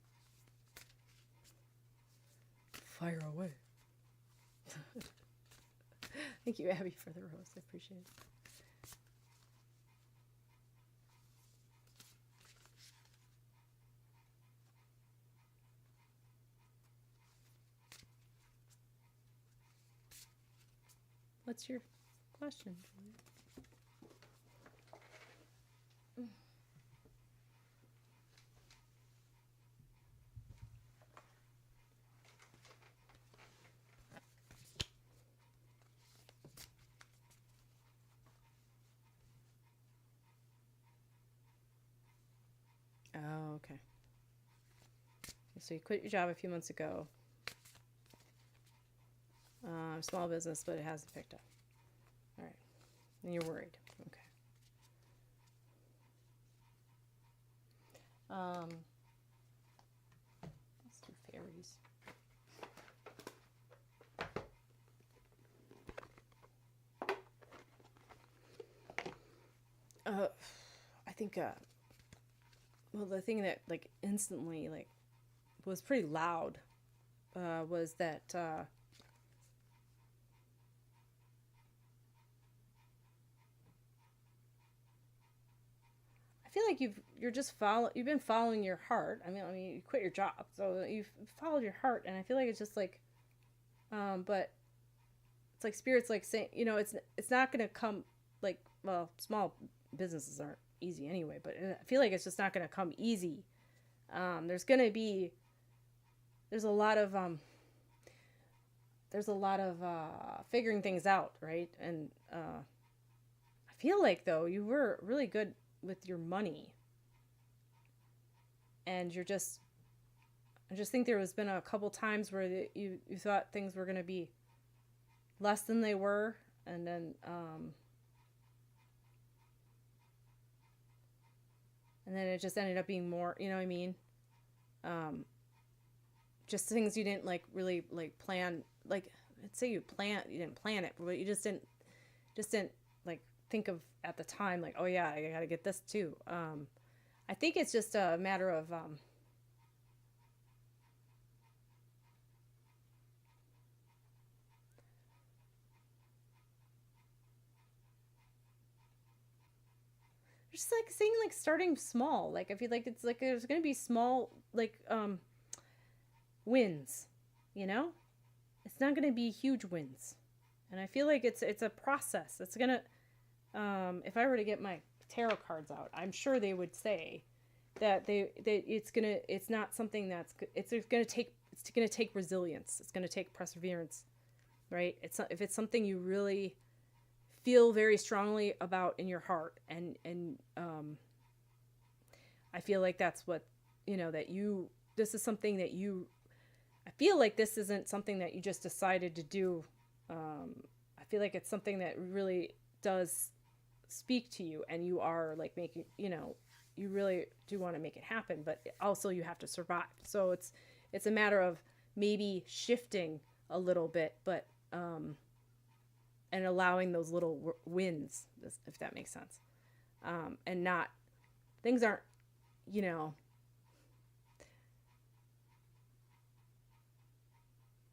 Speaker 1: Fire away. Thank you, Abby, for the rose. I appreciate it. What's your question, Julia? Oh, okay. So you quit your job a few months ago. Small business, but it hasn't picked up. All right. And you're worried. Okay. Let's do fairies. I think, well, the thing that, like, instantly, like, was pretty loud, was that, I feel like you've been following your heart. I mean, you quit your job, so you've followed your heart, and I feel like it's just like, but it's like Spirit's like saying, you know, it's not gonna come, like, well, small businesses aren't easy anyway, but I feel like it's just not gonna come easy. There's a lot of figuring things out, right? And I feel like, though, you were really good with your money, and I just think there has been a couple times where you thought things were going to be less than they were, and then it just ended up being more, you know what I mean? Just things you didn't like really like plan, like, let's say you didn't plan it, but you just didn't like think of at the time, like, oh yeah, I gotta get this too. I think it's just a matter of just like saying, like, starting small. Like, I feel like it's like there's gonna be small, like, wins, you know? It's not gonna be huge wins. And I feel like it's a process. It's gonna, if I were to get my tarot cards out, I'm sure they would say that it's not something it's gonna take resilience. It's gonna take perseverance, right? If it's something you really feel very strongly about in your heart, and I feel like that's what, you know, this is something that I feel like this isn't something that you just decided to do. I feel like it's something that really does speak to you, and you are like making, you know, you really do want to make it happen, but also you have to survive. So it's a matter of maybe shifting a little bit, but and allowing those little wins, if that makes sense, and not, things aren't, you know,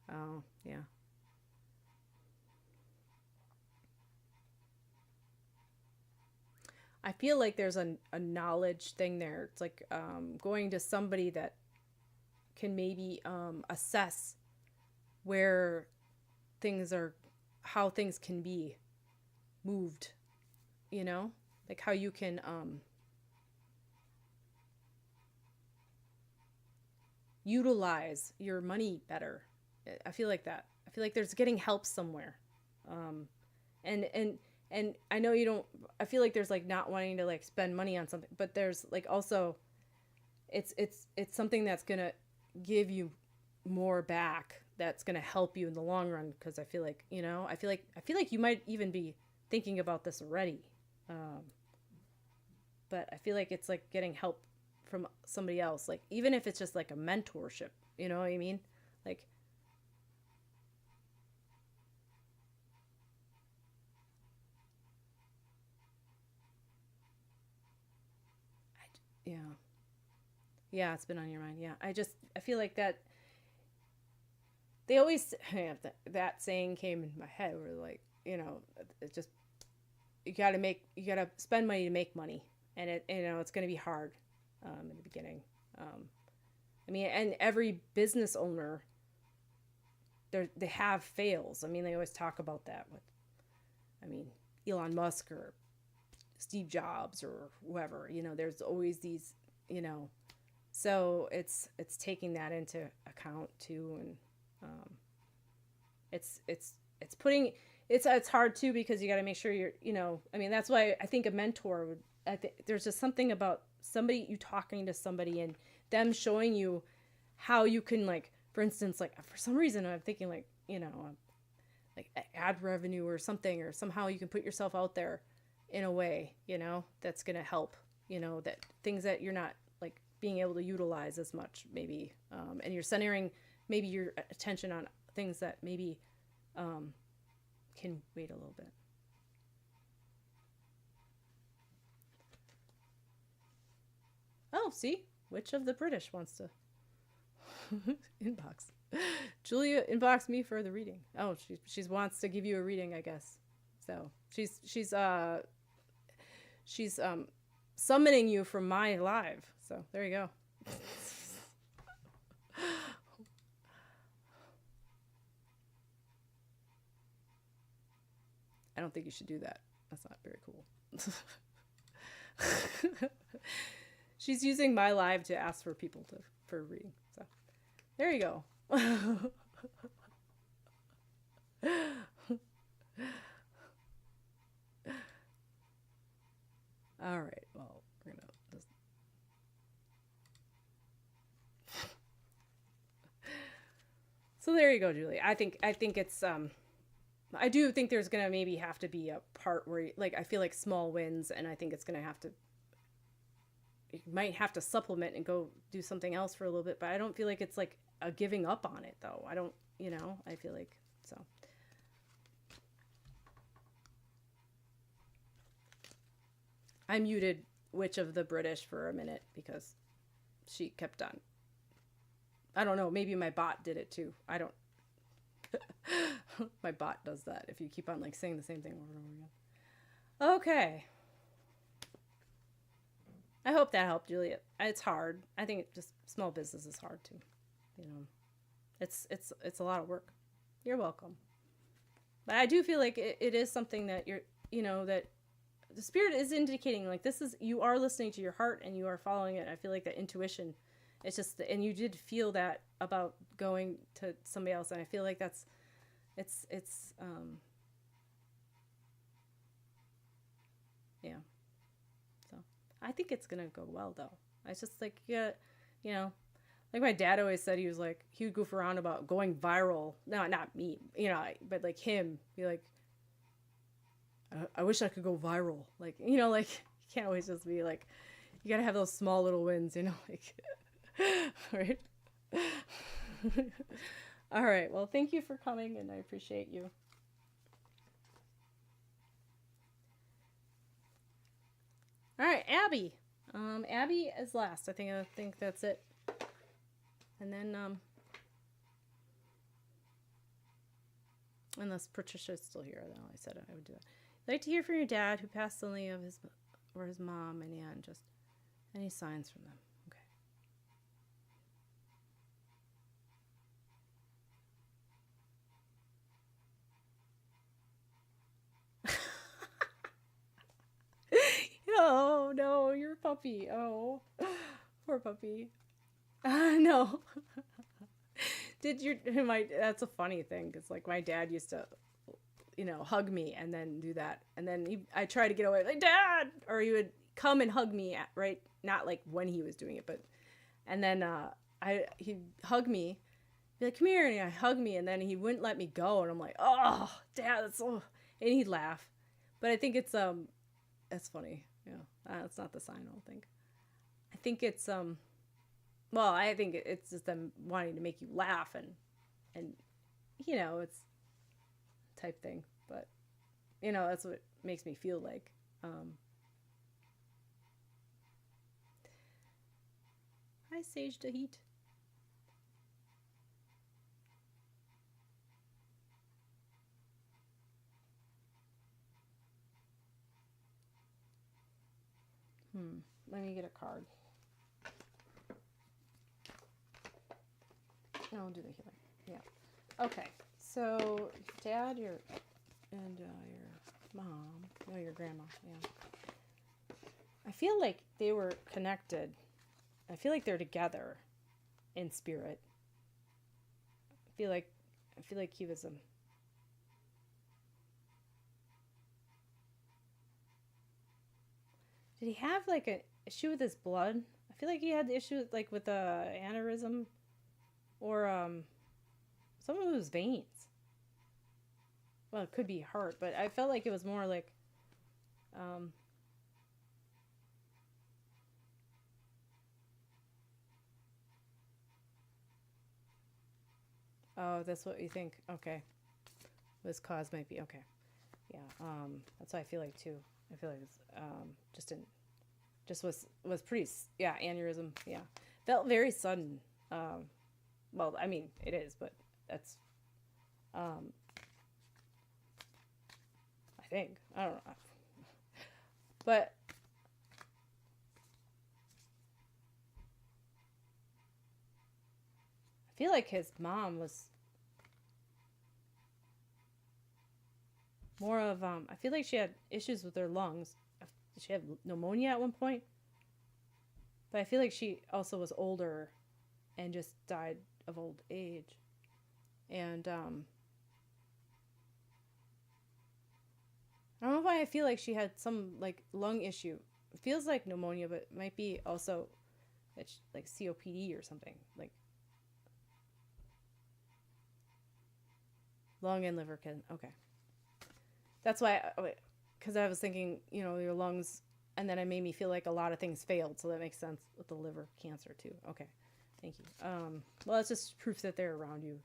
Speaker 1: oh yeah. I feel like there's a knowledge thing there. It's like going to somebody that can maybe assess where how things can be moved, you know? Like how you can utilize your money better. I feel like that. I feel like there's getting help somewhere. And I know you don't, I feel like there's like not wanting to like spend money on something, but there's like also it's something that's going to give you more back that's going to help you in the long run. Cause I feel like, you know, I feel like you might even be thinking about this already. But I feel like it's like getting help from somebody else. Like, even if it's just like a mentorship, you know what I mean? Like, yeah. Yeah, it's been on your mind. Yeah. I feel like that they always have that saying came in my head where like, you know, it just, you got to spend money to make money. And it, you know, it's going to be hard, in the beginning. I mean, and every business owner, they have fails. I mean, they always talk about that with, I mean, Elon Musk or Steve Jobs or whoever, you know, there's always these, you know, so it's taking that into account too. And, it's putting, it's hard too, because you got to make sure you're, you know, I mean, that's why I think a mentor would, there's just something about somebody, you talking to somebody and them showing you how you can, like, for instance, like, for some reason I'm thinking like, you know, like ad revenue or something, or somehow you can put yourself out there in a way, you know, that's going to help, you know, that things that you're not like being able to utilize as much maybe. And you're centering maybe your attention on things that maybe, can wait a little bit. Oh, see? Which of the British wants to inbox? Julia inboxed me for the reading. Oh, she wants to give you a reading, I guess. So she's summoning you from my live. So there you go. I don't think you should do that. That's not very cool. She's using my live to ask for people for a reading. So there you go. All right. Well, we're gonna just... So there you go, Julie. I think it's I do think there's gonna maybe have to be a part where, like, I feel like small wins, and I think it's gonna have to, you might have to supplement and go do something else for a little bit, but I don't feel like it's like a giving up on it though. I don't, you know, I feel like, so. I muted Witch of the British for a minute because she kept on. I don't know, maybe my bot did it too. I don't. My bot does that if you keep on like saying the same thing over and over again. Okay. I hope that helped, Juliet. It's hard. I think just small business is hard too. You know, it's a lot of work. You're welcome. But I do feel like it is something that you're, you know, that the spirit is indicating, like, this is, you are listening to your heart and you are following it. I feel like that intuition, it's just, and you did feel that about going to somebody else. And I feel like that's, yeah. So I think it's going to go well though. It's just like, yeah, you know, like my dad always said, he was like, he would goof around about going viral. No, not me, you know, but like him, be like, I wish I could go viral. Like, you know, like, you can't always just be like, you gotta have those small little wins, you know, like, right? All right. Well, thank you for coming, and I appreciate you. All right, Abby. Abby is last. I think that's it. And then, unless Patricia's still here, then I said I would do that. I'd like to hear from your dad, who passed suddenly, of his or his mom and aunt. Just any signs from them. Oh no, your puppy. Oh, poor puppy. No. Did that's a funny thing, because like my dad used to, you know, hug me and then do that, and then I try to get away, like, Dad, or he would come and hug me not like when he was doing it, but, and then he'd hug me, be like, come here, and he'd hug me, and then he wouldn't let me go, and I'm like, oh, Dad, that's so, and he'd laugh. But I think it's that's funny. Yeah, it's not the sign, I don't think. I think it's well, I think it's just them wanting to make you laugh and it's type thing. But that's what it makes me feel like. Hi, Sage Dahit. Let me get a card. No, I'll do the healing. Yeah. Okay. So, Dad, your mom, your grandma. Yeah. I feel like they were connected. I feel like they're together in spirit. I feel like he was Did he have like an issue with his blood? I feel like he had the issue with a aneurysm or some of his veins. Well, it could be heart, but I felt like it was more like oh, that's what you think. Okay. This cause might be okay. Yeah, that's what I feel like too. I feel like it's just was pretty, yeah, aneurysm, yeah. Felt very sudden. Well, I mean, it is, but that's I think. I don't know. But I feel like his mom was more of I feel like she had issues with her lungs. She had pneumonia at one point. But I feel like she also was older and just died of old age. And I don't know why I feel like she had some like lung issue. It feels like pneumonia, but it might be also it's like COPD or something. Like lung and liver can okay. That's why, because I was thinking, your lungs, and then it made me feel like a lot of things failed, so that makes sense with the liver cancer too. Okay, thank you. Well, it's just proof that they're around you.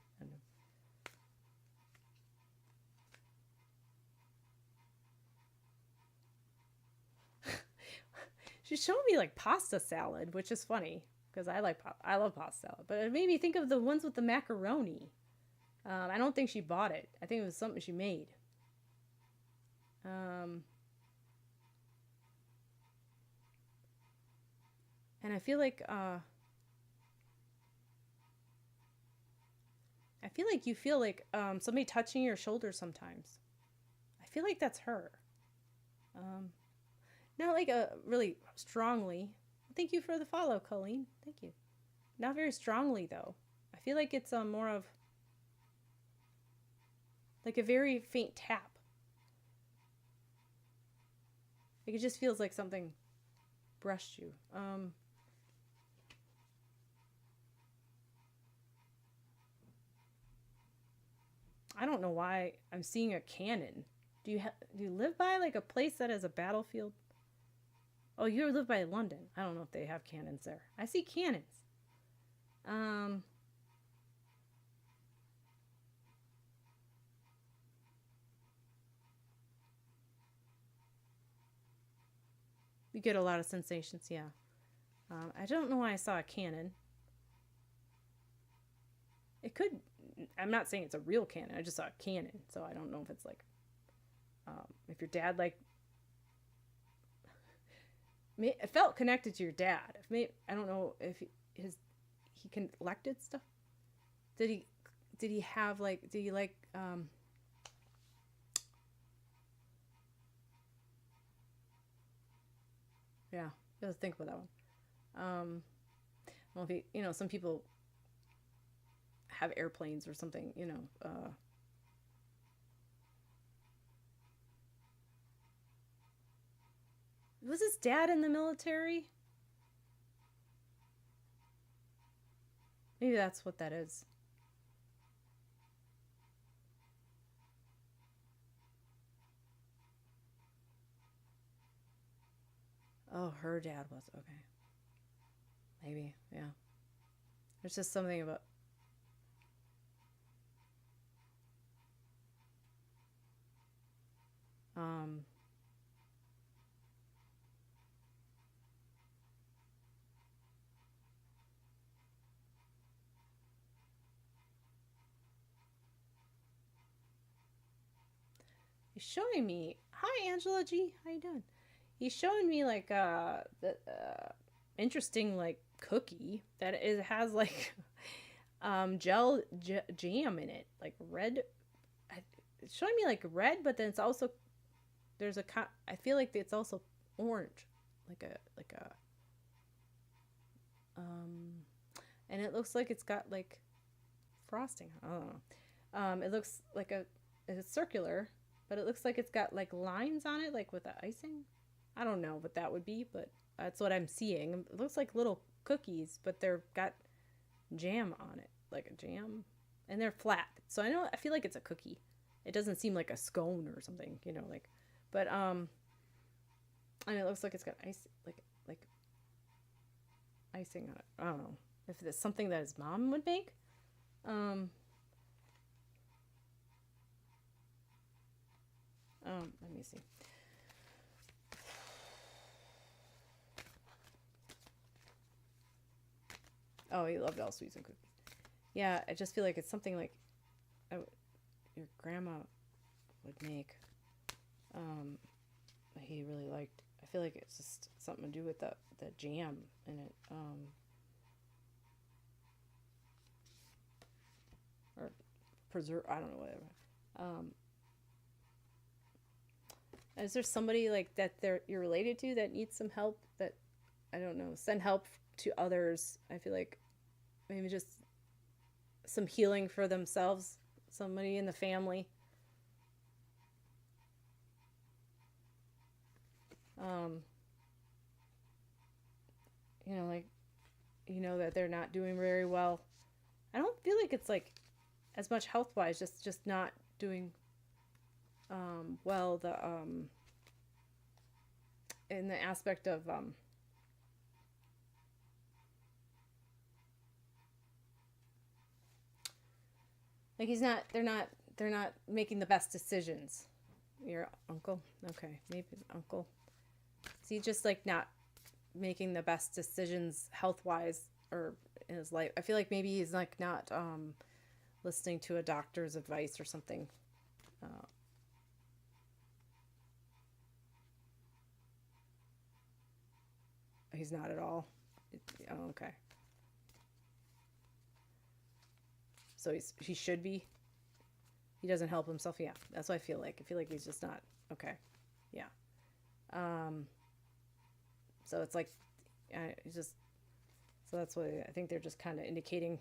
Speaker 1: She's showing me like pasta salad, which is funny because I love pasta salad, but it made me think of the ones with the macaroni. I don't think she bought it. I think it was something she made. And I feel like you feel like somebody touching your shoulder sometimes. I feel like that's her. Not like really strongly. Thank you for the follow, Colleen. Thank you. Not very strongly though. I feel like it's more of like a very faint tap. Like it just feels like something brushed you. I don't know why I'm seeing a cannon. Do you live by like a place that has a battlefield? Oh, you live by London. I don't know if they have cannons there. I see cannons. You get a lot of sensations, yeah. I don't know why I saw a cannon. It could. I'm not saying it's a real cannon. I just saw a cannon, so I don't know if it's like. If your dad like. It felt connected to your dad. I don't know if he collected stuff. Did he have like? Did he like? Yeah, you have to think about that one. Well, if some people have airplanes or something, Was his dad in the military? Maybe that's what that is. Oh, her dad was. Okay. Maybe. Yeah. There's just something about. Um. He's showing me. Hi, Angela G. How you doing? He's showing me like the interesting like cookie that it has like jam in it, like red. It's showing me like red, but then it's also there's a I feel like it's also orange, like a and it looks like it's got like frosting. I don't know. It looks like it's circular, but it looks like it's got like lines on it, like with the icing. I don't know what that would be, but that's what I'm seeing. It looks like little cookies, but they're got jam on it, like a jam, and they're flat. So I feel like it's a cookie. It doesn't seem like a scone or something, like. But and it looks like it's got ice, like icing on it. I don't know if it's something that his mom would make. Let me see. Oh, he loved all sweets and cookies. Yeah, I just feel like it's something like your grandma would make. He really liked. I feel like it's just something to do with the jam in it. Or preserve. I don't know, whatever. Is there somebody like that you're related to that needs some help? That I don't know. Send help to others. I feel like maybe just some healing for themselves. Somebody in the family. Like, that they're not doing very well. I don't feel like it's like as much health wise, just not doing well in the aspect of like they're not making the best decisions. Your uncle? Okay, maybe his uncle. Is he just like not making the best decisions health wise or in his life? I feel like maybe he's like not listening to a doctor's advice or something. He's not at all. Oh, okay. So he should be. He doesn't help himself. Yeah, that's what I feel like. I feel like he's just not okay. Yeah. So it's like, he's just. So that's what I think they're just kind of indicating.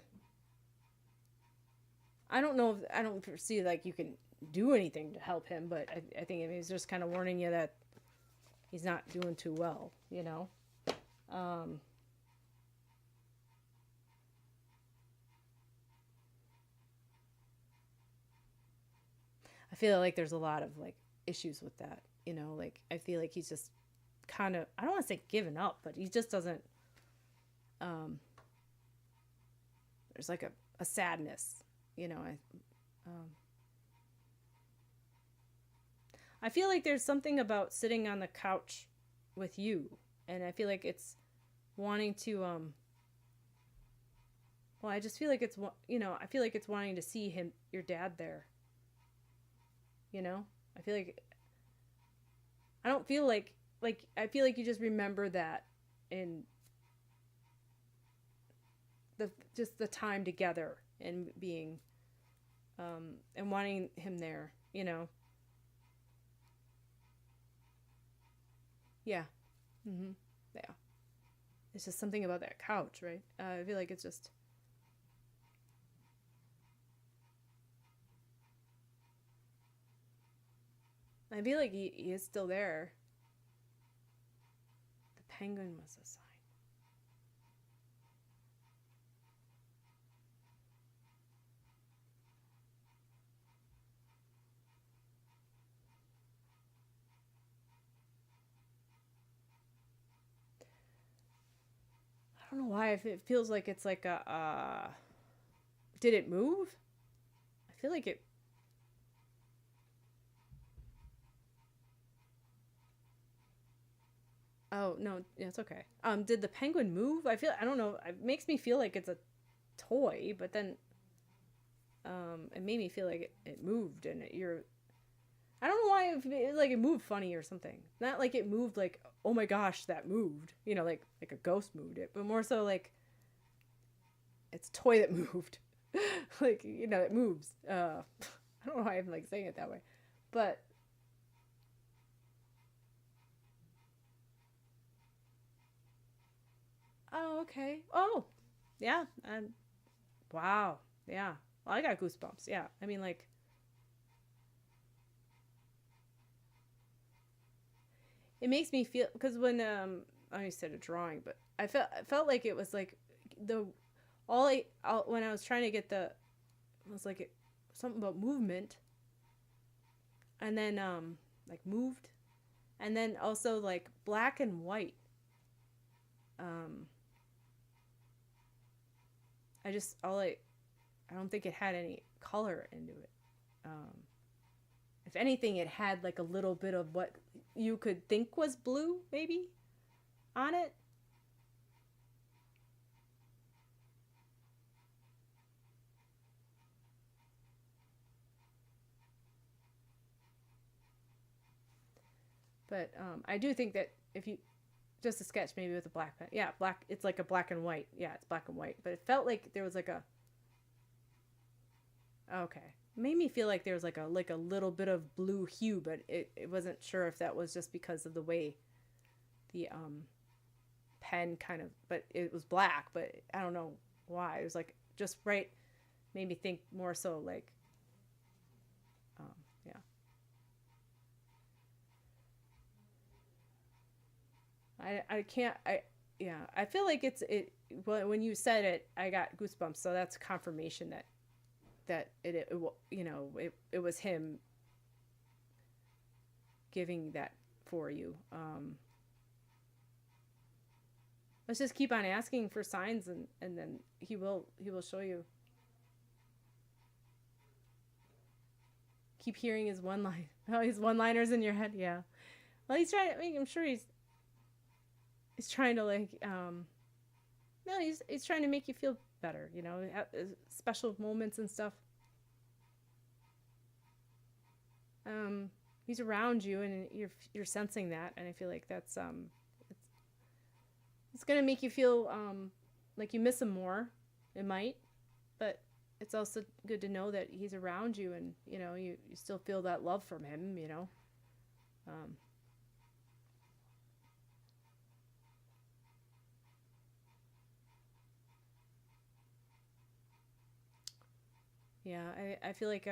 Speaker 1: I don't know if I don't see like you can do anything to help him, but I think he's just kind of warning you that he's not doing too well. I feel like there's a lot of like issues with that. Like I feel like he's just kind of, I don't want to say given up, but he just doesn't. There's like a sadness. I feel like there's something about sitting on the couch with you, and I feel like it's wanting to well, I just feel like it's I feel like it's wanting to see your dad there. I feel like I don't feel like I feel like you just remember that in the time together and being and wanting him there. Yeah. Yeah. It's just something about that couch, right? I feel like it's just. I feel like he is still there. The penguin was a sign. I don't know why it feels like it's like a, did it move? I feel like it, oh, no, yeah, it's okay. Did the penguin move? I don't know, it makes me feel like it's a toy, but then, it made me feel like it moved, and I don't know why like it moved funny or something. Not like it moved like, oh my gosh, that moved. You know, like a ghost moved it, but more so like it's a toy that moved. Like, you know, it moves. I don't know why I'm like saying it that way. But oh, okay. Oh, yeah. And wow. Yeah. Well, I got goosebumps. Yeah. I mean, like, it makes me feel, because when I said a drawing, but I felt like it was like the when I was trying to get the, it was like something about movement, and then like moved, and then also like black and white. um I just all I don't think it had any color into it. um if anything, it had like a little bit of what you could think was blue maybe on it. But I do think that if you just a sketch maybe with a black pen, yeah, black, it's like a black and white, yeah, it's black and white, but it felt like there was like a, okay, made me feel like there was like a little bit of blue hue, but it wasn't sure if that was just because of the way the pen kind of, but it was black, but I don't know why it was like just right, made me think more so like, yeah, I can't, yeah, I feel like it when you said it, I got goosebumps, so that's confirmation that you know, it was him giving that for you. Let's just keep on asking for signs, and then he will show you. Keep hearing his one line. Oh, his one liners in your head. Yeah. Well, he's trying. I mean, I'm sure he's trying to like. No, he's trying to make you feel better. You know, special moments and stuff. Um, he's around you, and you're sensing that, and I feel like that's it's gonna make you feel like you miss him more. It might, but it's also good to know that he's around you, and you know, you still feel that love from him. You know. Um, yeah, I feel like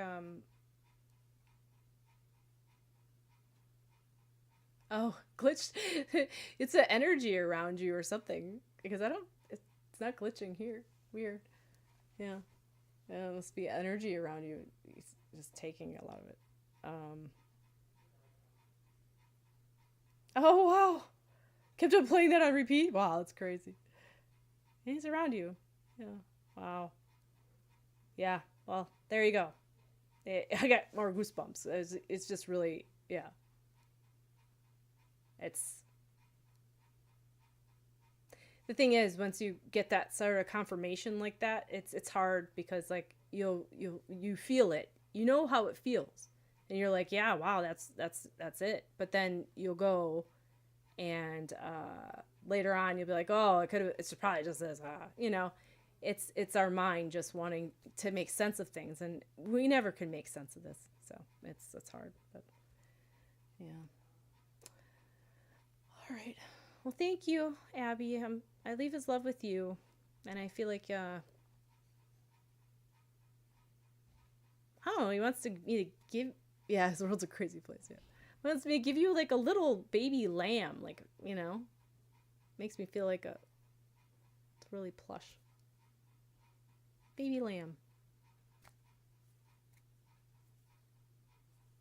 Speaker 1: oh, glitched. It's an energy around you or something, because I don't. It's not glitching here. Weird. Yeah. Yeah, it must be energy around you. He's just taking a lot of it. Um. Oh wow! Kept on playing that on repeat. Wow, that's crazy. And he's around you. Yeah. Wow. Yeah. Well, there you go. I got more goosebumps. It's just really, yeah. It's the thing is, once you get that sort of confirmation like that, it's hard, because like you feel it, you know how it feels, and you're like, yeah, wow, that's it. But then you'll go, and later on you'll be like, oh, it's probably just this, you know. It's our mind just wanting to make sense of things, and we never can make sense of this, so it's hard, but yeah. All right. Well, thank you, Abby. I leave his love with you, and I feel like I don't know. He wants me to give. Yeah, his world's a crazy place. Yeah, he wants me to give you like a little baby lamb, like, you know, makes me feel like it's really plush baby lamb.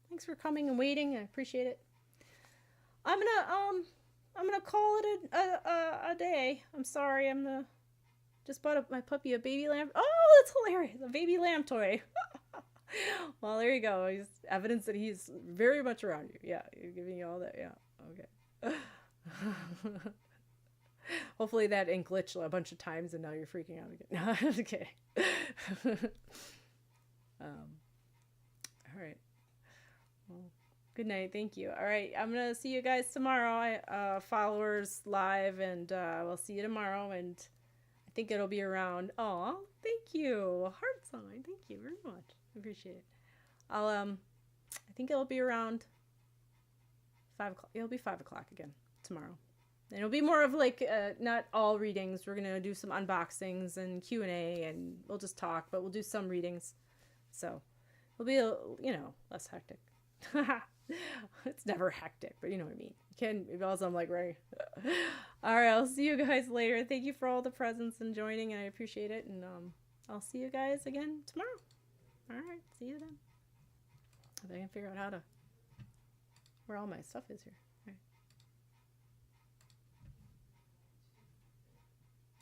Speaker 1: Thanks for coming and waiting. I appreciate it. I'm gonna gonna call it a day. I'm sorry. Just bought my puppy a baby lamb. Oh, that's hilarious! A baby lamb toy. Well, there you go. He's evidence that he's very much around you. Yeah, you're giving you all that. Yeah. Okay. Hopefully that didn't glitch a bunch of times and now you're freaking out again. Okay. All right. Well, good night. Thank you. All right. I'm going to see you guys tomorrow. Followers live, and we'll see you tomorrow. And I think it'll be around. Oh, thank you. Heart sign. Thank you very much. I appreciate it. I think it'll be around 5 o'clock. It'll be 5 o'clock again tomorrow. And it'll be more of like, not all readings. We're going to do some unboxings and Q&A, and we'll just talk, but we'll do some readings. So it'll be, less hectic. It's never hectic, but you know what I mean. I'm like, right. All right, I'll see you guys later. Thank you for all the presents and joining, and I appreciate it. And I'll see you guys again tomorrow. All right, see you then. If I can figure out where all my stuff is here.